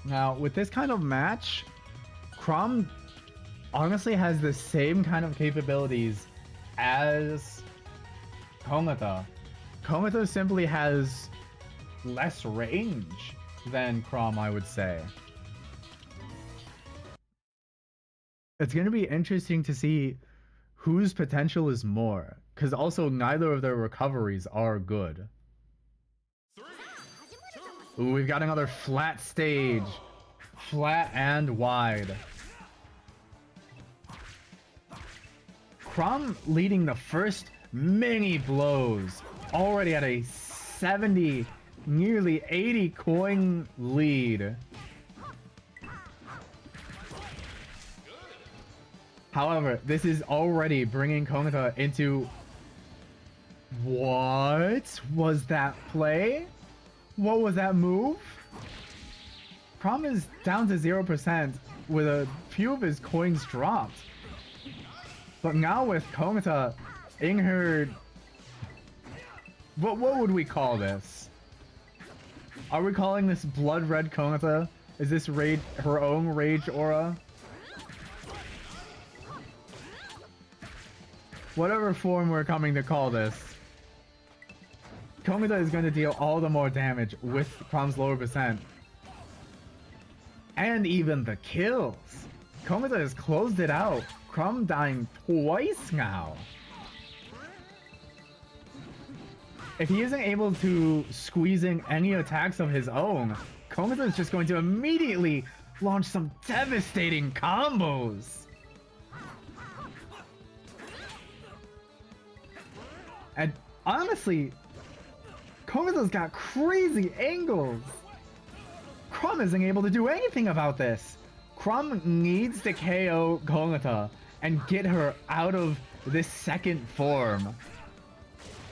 [SPEAKER 1] Now, with this kind of match, Chrom honestly has the same kind of capabilities as Kongata. Kongata simply has less range than Chrom, I would say. It's going to be interesting to see whose potential is more, because also neither of their recoveries are good. Ooh, we've got another flat stage. Flat and wide. Chrom leading the first mini blows, already at a 70, nearly 80 coin lead. However, this is already bringing Kogata into... What was that play? What was that move? Crom is down to 0% with a few of his coins dropped. But now with Kogata in her... What would we call this? Are we calling this Blood Red Kogata? Is this rage, her own rage aura? Whatever form we're coming to call this, Kogata is going to deal all the more damage with Crom's lower percent. And even the kills. Kogata has closed it out. Crom dying twice now. If he isn't able to squeeze in any attacks of his own, Kogata is just going to immediately launch some devastating combos. And honestly, Kogata's got crazy angles. Crom isn't able to do anything about this. Crom needs to KO Kogata and get her out of this second form,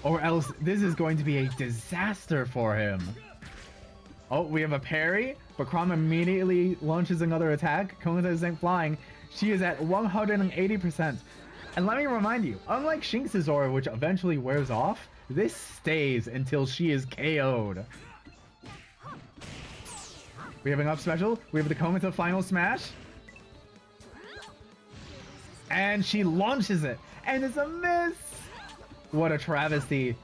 [SPEAKER 1] or else this is going to be a disaster for him. Oh, we have a parry, but Crom immediately launches another attack. Kogata isn't flying. She is at 180%. And let me remind you, unlike Shinx's aura, which eventually wears off, this stays until she is KO'd. We have an up special. We have the Kogata final smash. And she launches it. And it's a miss. What a travesty.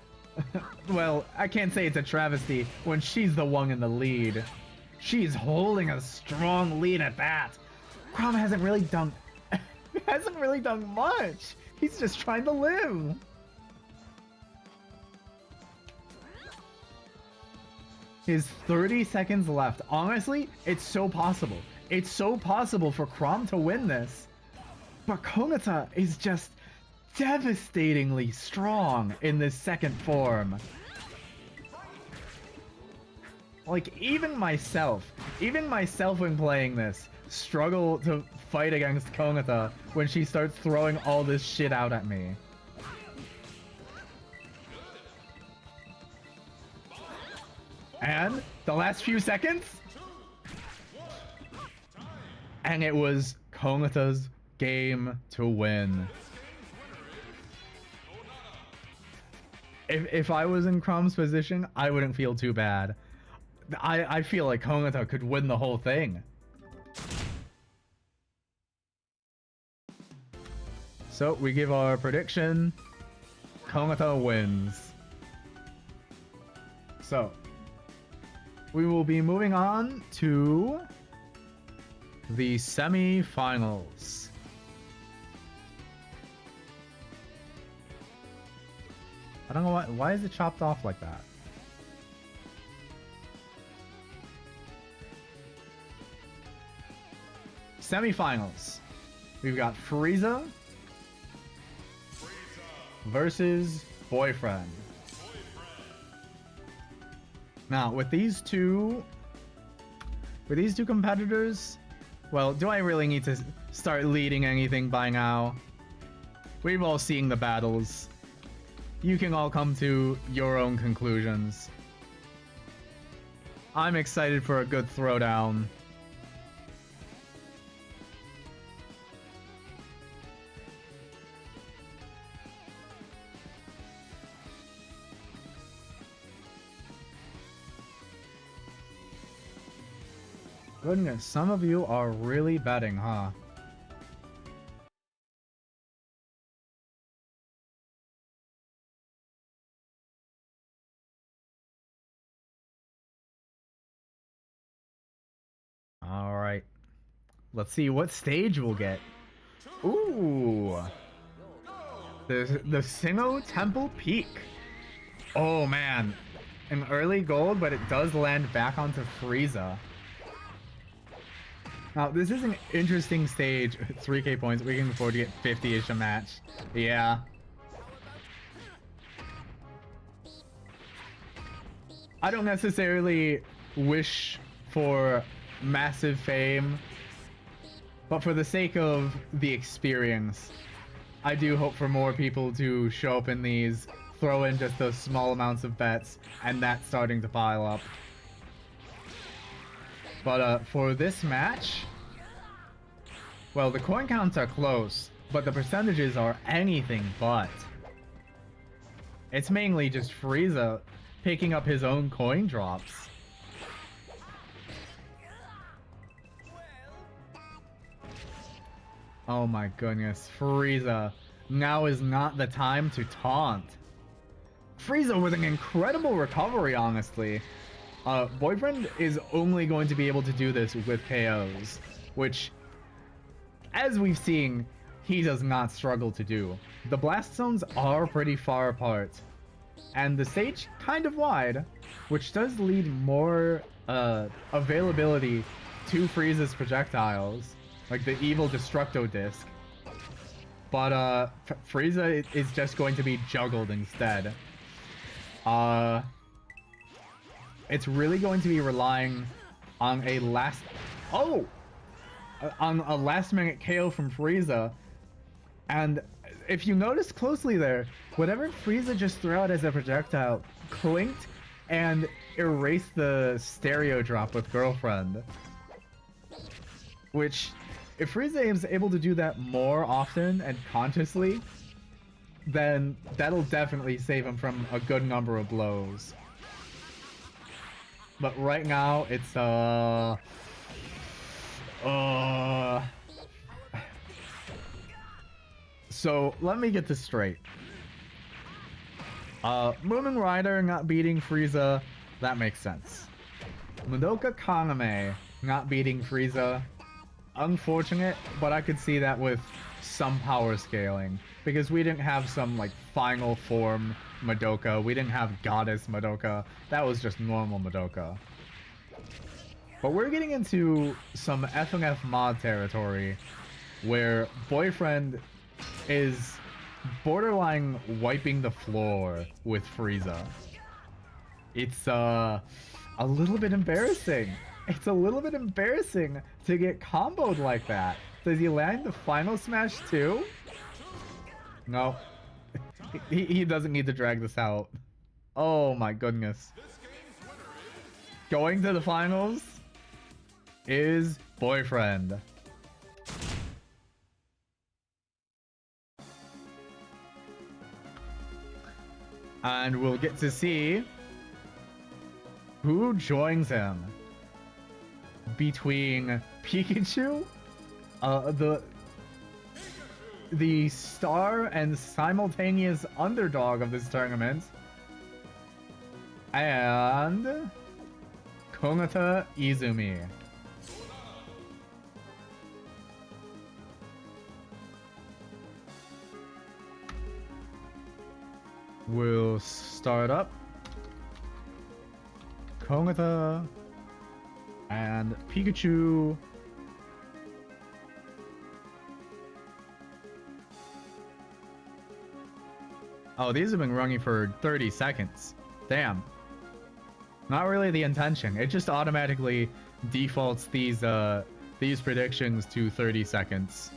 [SPEAKER 1] Well, I can't say it's a travesty when she's the one in the lead. She's holding a strong lead at that. Crom hasn't really done much. He's just trying to live. His 30 seconds left. Honestly, it's so possible. It's so possible for Crom to win this. But Kogata is just devastatingly strong in this second form. Like, even myself when playing this, struggle to fight against Kogata when she starts throwing all this shit out at me. And the last few seconds, and it was Kogata's game to win. If I was in Crom's position, I wouldn't feel too bad. I feel like Kogata could win the whole thing. So we give our prediction. Kogata wins. So we will be moving on to the semi-finals. I don't know why is it chopped off like that? Semi-finals. We've got Frieza versus Boyfriend. Now, with these two competitors, well, do I really need to start leading anything by now? We've all seen the battles. You can all come to your own conclusions. I'm excited for a good throwdown. Goodness, some of you are really betting, huh? Alright. Let's see what stage we'll get. Ooh! The Sinnoh Temple Peak. Oh man. An early gold, but it does land back onto Frieza. Now, this is an interesting stage. 3k points. We can afford to get 50-ish a match. Yeah. I don't necessarily wish for massive fame, But for the sake of the experience, I do hope for more people to show up in these, throw in just those small amounts of bets, and that's starting to pile up. But for this match, well, the coin counts are close, but the percentages are anything but. It's mainly just Frieza picking up his own coin drops. Oh my goodness, Frieza. Now is not the time to taunt. Frieza with an incredible recovery, honestly. Boyfriend is only going to be able to do this with KOs, which, as we've seen, he does not struggle to do. The blast zones are pretty far apart, and the stage kind of wide, which does lead more availability to Frieza's projectiles, like the evil Destructo disc. But Frieza is just going to be juggled instead. It's really going to be relying on a last minute KO from Frieza. And if you notice closely there, whatever Frieza just threw out as a projectile clinked and erased the stereo drop with Girlfriend. Which, if Frieza is able to do that more often and consciously, then that'll definitely save him from a good number of blows. But right now, it's so let me get this straight. Moomin Rider not beating Frieza, that makes sense. Madoka Kaname not beating Frieza, unfortunate, but I could see that with some power scaling, because we didn't have some like final form Madoka, we didn't have Goddess Madoka, that was just normal Madoka. But we're getting into some FNF mod territory where Boyfriend is borderline wiping the floor with Frieza. It's a little bit embarrassing. It's a little bit embarrassing to get comboed like that. Does he land the final smash too? No. He doesn't need to drag this out. Oh my goodness. Going to the finals is Boyfriend. And we'll get to see who joins him. Between Pikachu, the star and simultaneous underdog of this tournament, and Konata Izumi. We'll start up Konata and Pikachu. Oh, these have been running for 30 seconds. Damn. Not really the intention. It just automatically defaults these predictions to 30 seconds.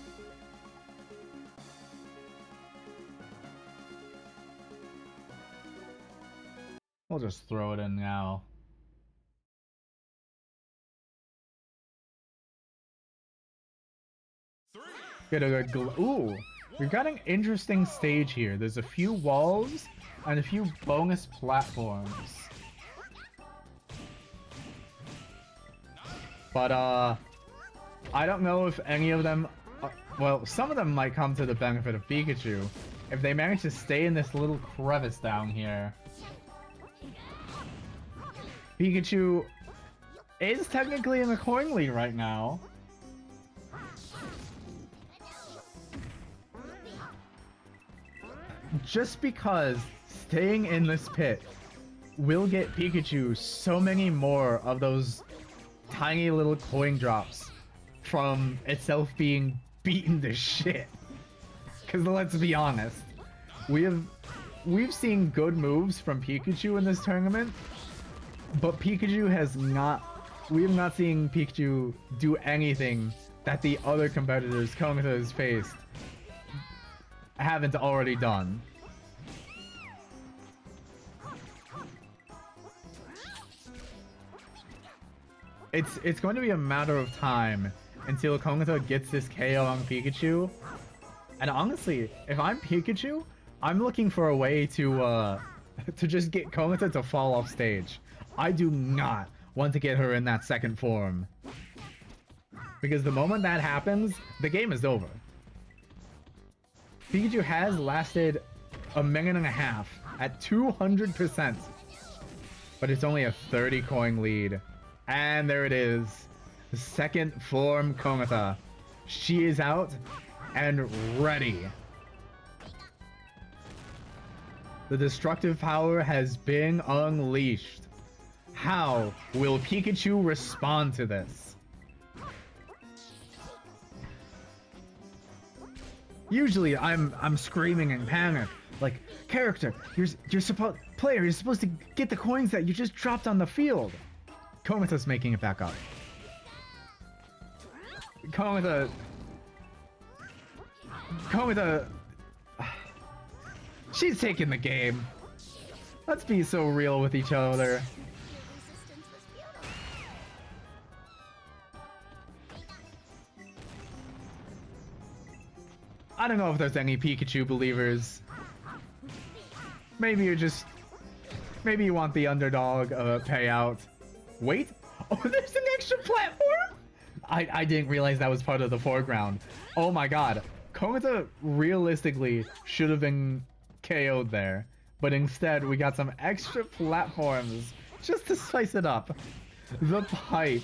[SPEAKER 1] We'll just throw it in now. Get a good ooh, we've got an interesting stage here. There's a few walls and a few bonus platforms. But I don't know if any of them well, some of them might come to the benefit of Pikachu if they manage to stay in this little crevice down here. Pikachu is technically in the coin lead right now. Just because staying in this pit will get Pikachu so many more of those tiny little coin drops from itself being beaten to shit. Because let's be honest, we've seen good moves from Pikachu in this tournament, but we have not seen Pikachu do anything that the other competitors Kogata has faced haven't already done. It's going to be a matter of time until Kogata gets this KO on Pikachu. And honestly, if I'm Pikachu, I'm looking for a way to just get Kogata to fall off stage. I do not want to get her in that second form. Because the moment that happens, the game is over. Pikachu has lasted a minute and a half at 200%. But it's only a 30 coin lead. And there it is. The second form Kogata. She is out and ready. The destructive power has been unleashed. How will Pikachu respond to this? Usually I'm screaming in panic. Like, character, you're supposed to get the coins that you just dropped on the field. Kogata's making it back up. Kogata, she's taking the game. Let's be so real with each other. I don't know if there's any Pikachu believers. Maybe you want the underdog payout. Wait, oh, there's an extra platform? I didn't realize that was part of the foreground. Oh my god. Kogata realistically should have been KO'd there. But instead, we got some extra platforms just to spice it up. The pipe.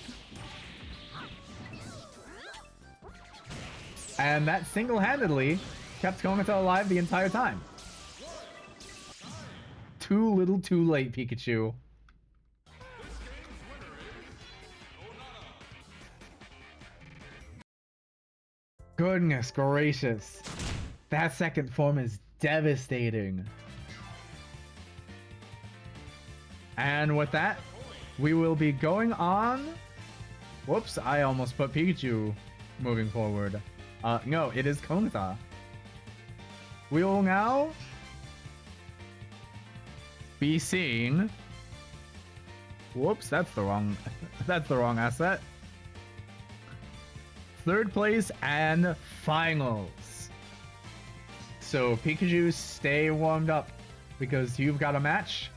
[SPEAKER 1] And that single-handedly kept Kogata alive the entire time. Too little too late, Pikachu. Goodness gracious. That second form is devastating. And with that, we will be going on... Whoops, I almost put Pikachu moving forward. No, it is Kogata. We will now be seeing... Whoops, that's the wrong asset. Third place and finals. So Pikachu, stay warmed up because you've got a match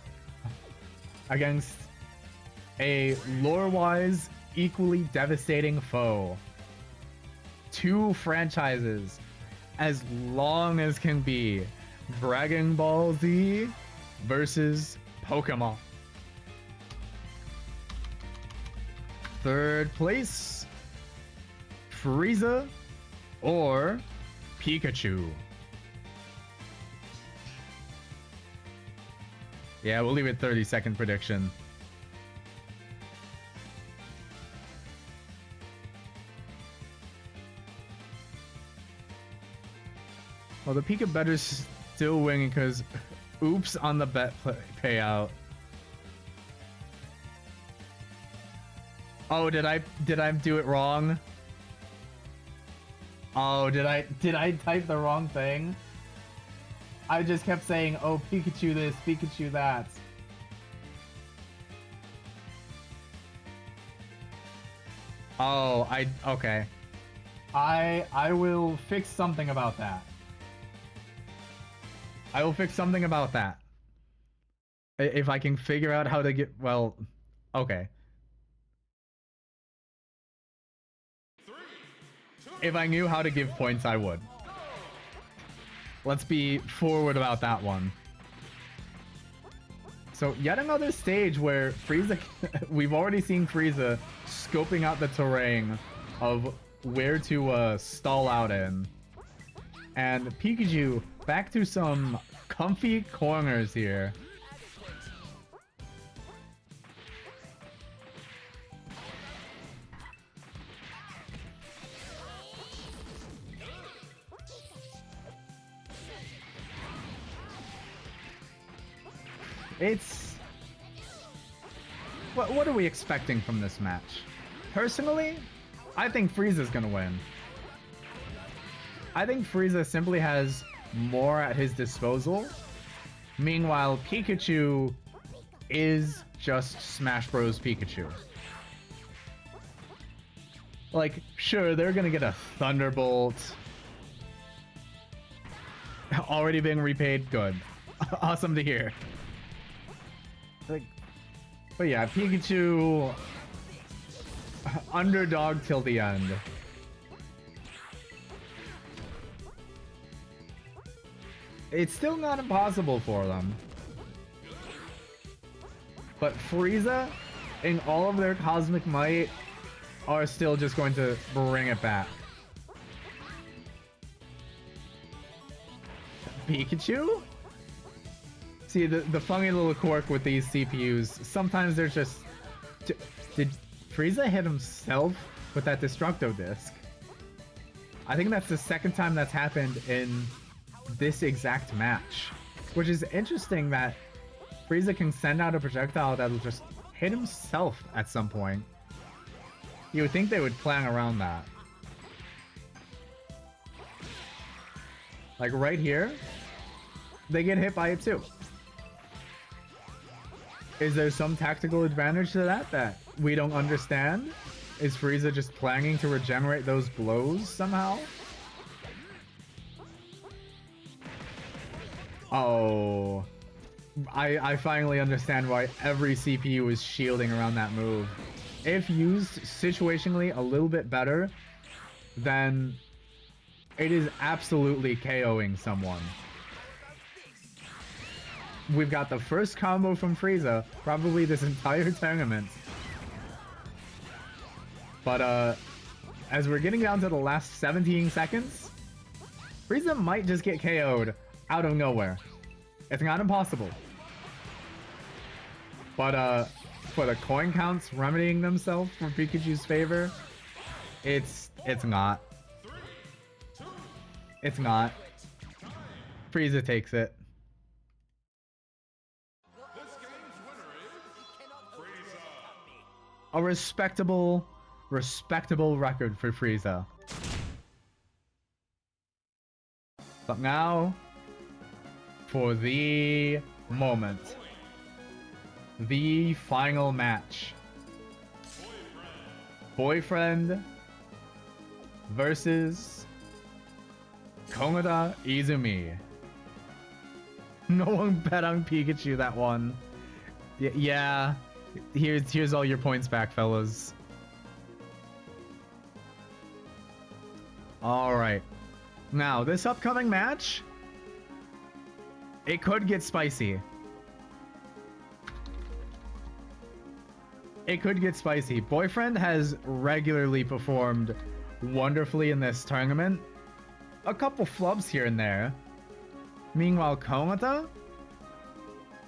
[SPEAKER 1] against a lore-wise equally devastating foe. Two franchises as long as can be. Dragon Ball Z versus Pokemon. Third place, Frieza or Pikachu. Yeah, we'll leave it 30-second prediction. Well, the Pika better's still winning because oops on the bet payout. Oh, did I do it wrong? Oh, did I type the wrong thing? I just kept saying, oh, Pikachu this, Pikachu that. Oh, okay. I will fix something about that. I will fix something about that. If I can figure out how to get, well, okay. If I knew how to give points, I would. Let's be forward about that one. So yet another stage where Frieza, we've already seen Frieza scoping out the terrain of where to stall out in. And Pikachu back to some comfy corners here. It's... What are we expecting from this match? Personally, I think Frieza's gonna win. I think Frieza simply has more at his disposal. Meanwhile, Pikachu is just Smash Bros. Pikachu. Like, sure, they're gonna get a Thunderbolt. Already being repaid? Good. Awesome to hear. Like, but yeah, Pikachu... underdog till the end. It's still not impossible for them. But Frieza, in all of their cosmic might, are still just going to bring it back. Pikachu? See, the funny little quirk with these CPUs, sometimes they're just... Did Frieza hit himself with that Destructo Disc? I think that's the second time that's happened in this exact match. Which is interesting that Frieza can send out a projectile that'll just hit himself at some point. You would think they would plan around that. Like right here, they get hit by it too. Is there some tactical advantage to that we don't understand? Is Frieza just planning to regenerate those blows somehow? Oh, I finally understand why every CPU is shielding around that move. If used situationally a little bit better, then it is absolutely KOing someone. We've got the first combo from Frieza, probably this entire tournament. But as we're getting down to the last 17 seconds, Frieza might just get KO'd out of nowhere. It's not impossible. But for the coin counts remedying themselves for Pikachu's favor, it's not. It's not. Frieza takes it.
[SPEAKER 2] This game's winner is Frieza.
[SPEAKER 1] A respectable record for Frieza. But now, for the moment. The final match. Boyfriend versus Konoda Izumi. No one bet on Pikachu that one. Yeah. Here's all your points back, fellas. Alright. Now, this upcoming match, it could get spicy. It could get spicy. Boyfriend has regularly performed wonderfully in this tournament. A couple flubs here and there. Meanwhile, Konoda,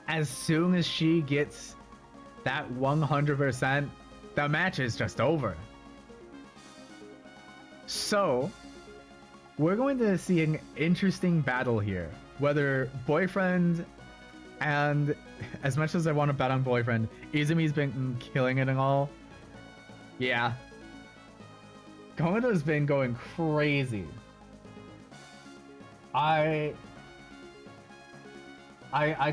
[SPEAKER 1] as soon as she gets that 100%, the match is just over. So, we're going to see an interesting battle here. Whether Boyfriend, and as much as I want to bet on Boyfriend, Izumi's been killing it and all. Yeah. Konoda's been going crazy. I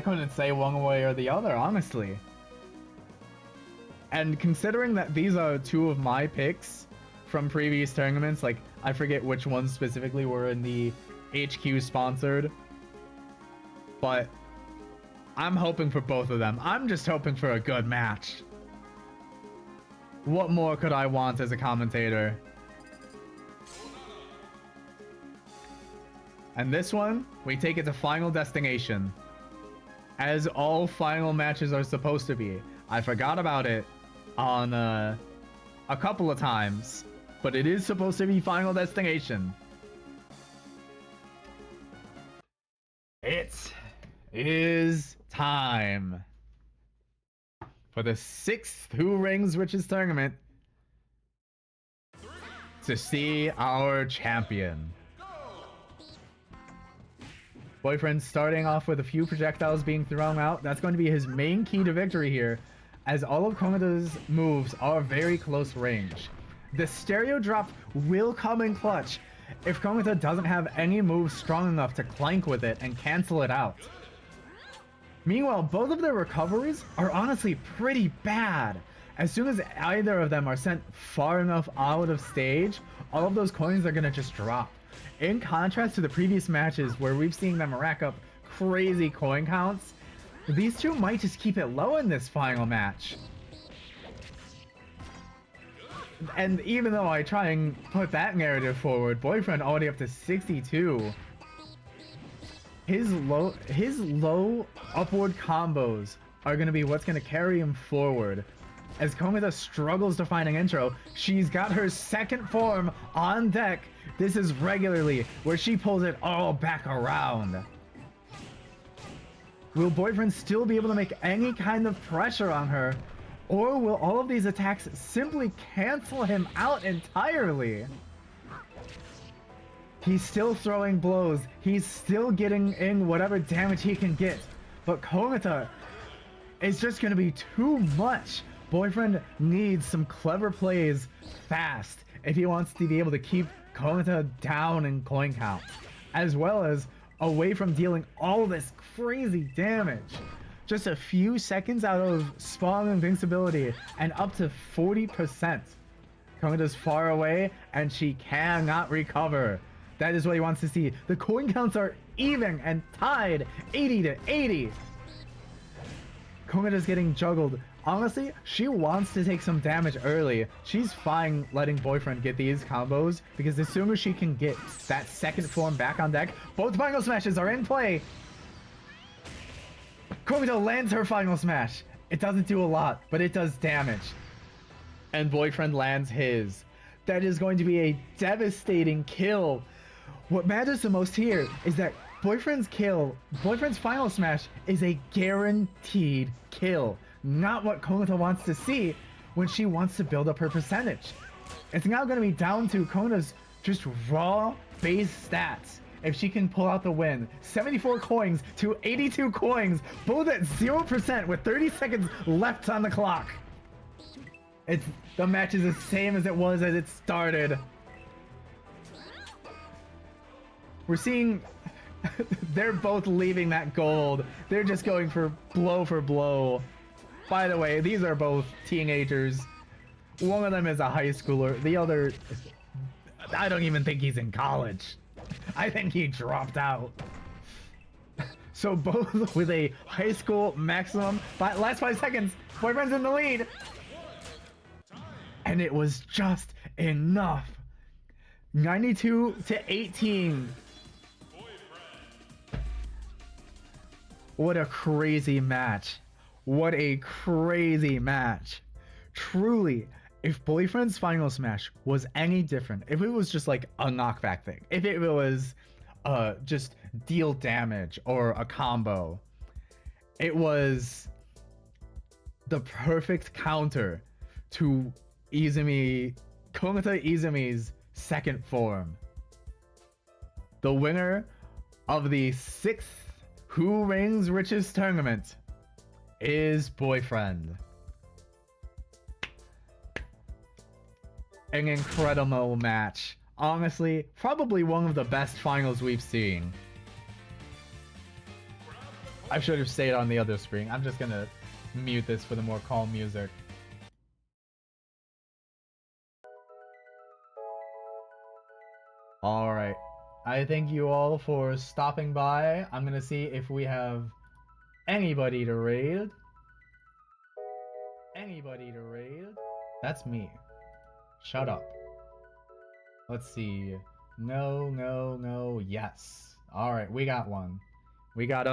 [SPEAKER 1] couldn't say one way or the other, honestly. And considering that these are two of my picks from previous tournaments, like, I forget which ones specifically were in the HQ sponsored, but I'm hoping for both of them. I'm just hoping for a good match. What more could I want as a commentator? And this one, we take it to Final Destination. As all final matches are supposed to be. I forgot about it on a couple of times, but it is supposed to be Final Destination. It is time for the 6th Who Reigns Richest tournament to see our champion. Boyfriend starting off with a few projectiles being thrown out. That's going to be his main key to victory here, as all of Konoda's moves are very close range. The stereo drop will come in clutch if Kogata doesn't have any moves strong enough to clank with it and cancel it out. Meanwhile, both of their recoveries are honestly pretty bad. As soon as either of them are sent far enough out of stage, all of those coins are gonna just drop. In contrast to the previous matches where we've seen them rack up crazy coin counts, these two might just keep it low in this final match. And even though I try and put that narrative forward, Boyfriend already up to 62. His low upward combos are going to be what's going to carry him forward. As Kogata struggles to find an intro, she's got her second form on deck. This is regularly where she pulls it all back around. Will Boyfriend still be able to make any kind of pressure on her? Or will all of these attacks simply cancel him out entirely? He's still throwing blows. He's still getting in whatever damage he can get. But Kogata is just going to be too much. Boyfriend needs some clever plays fast if he wants to be able to keep Kogata down in coin count, as well as away from dealing all this crazy damage. Just a few seconds out of spawn invincibility and up to 40%. Kogata's far away and she cannot recover. That is what he wants to see. The coin counts are even and tied 80 to 80. Kogata's getting juggled. Honestly, she wants to take some damage early. She's fine letting Boyfriend get these combos because as soon as she can get that second form back on deck, both final smashes are in play. Kogata lands her final smash. It doesn't do a lot, but it does damage. And Boyfriend lands his. That is going to be a devastating kill. What matters the most here is that Boyfriend's final smash is a guaranteed kill. Not what Kogata wants to see when she wants to build up her percentage. It's now going to be down to Kogata's just raw base stats. If she can pull out the win, 74 coins to 82 coins, both at 0% with 30 seconds left on the clock. The match is the same as it was as it started. We're seeing they're both leaving that gold. They're just going for blow. By the way, these are both teenagers. One of them is a high schooler. The other, I don't even think he's in college. I think he dropped out. So both with a high school maximum. Last 5 seconds, Boyfriend's in the lead. And it was just enough. 92 to 18. What a crazy match. What a crazy match. Truly, if Boyfriend's final smash was any different, if it was just like a knockback thing, if it was just deal damage or a combo, it was the perfect counter to Kogata Izumi's second form. The winner of the 6th Who Reigns Richest tournament is Boyfriend. An incredible match. Honestly, probably one of the best finals we've seen. I should have stayed on the other screen. I'm just gonna mute this for the more calm music. Alright. I thank you all for stopping by. I'm gonna see if we have anybody to raid. That's me. Shut up. Let's see. No. Yes. Alright, we got one. We got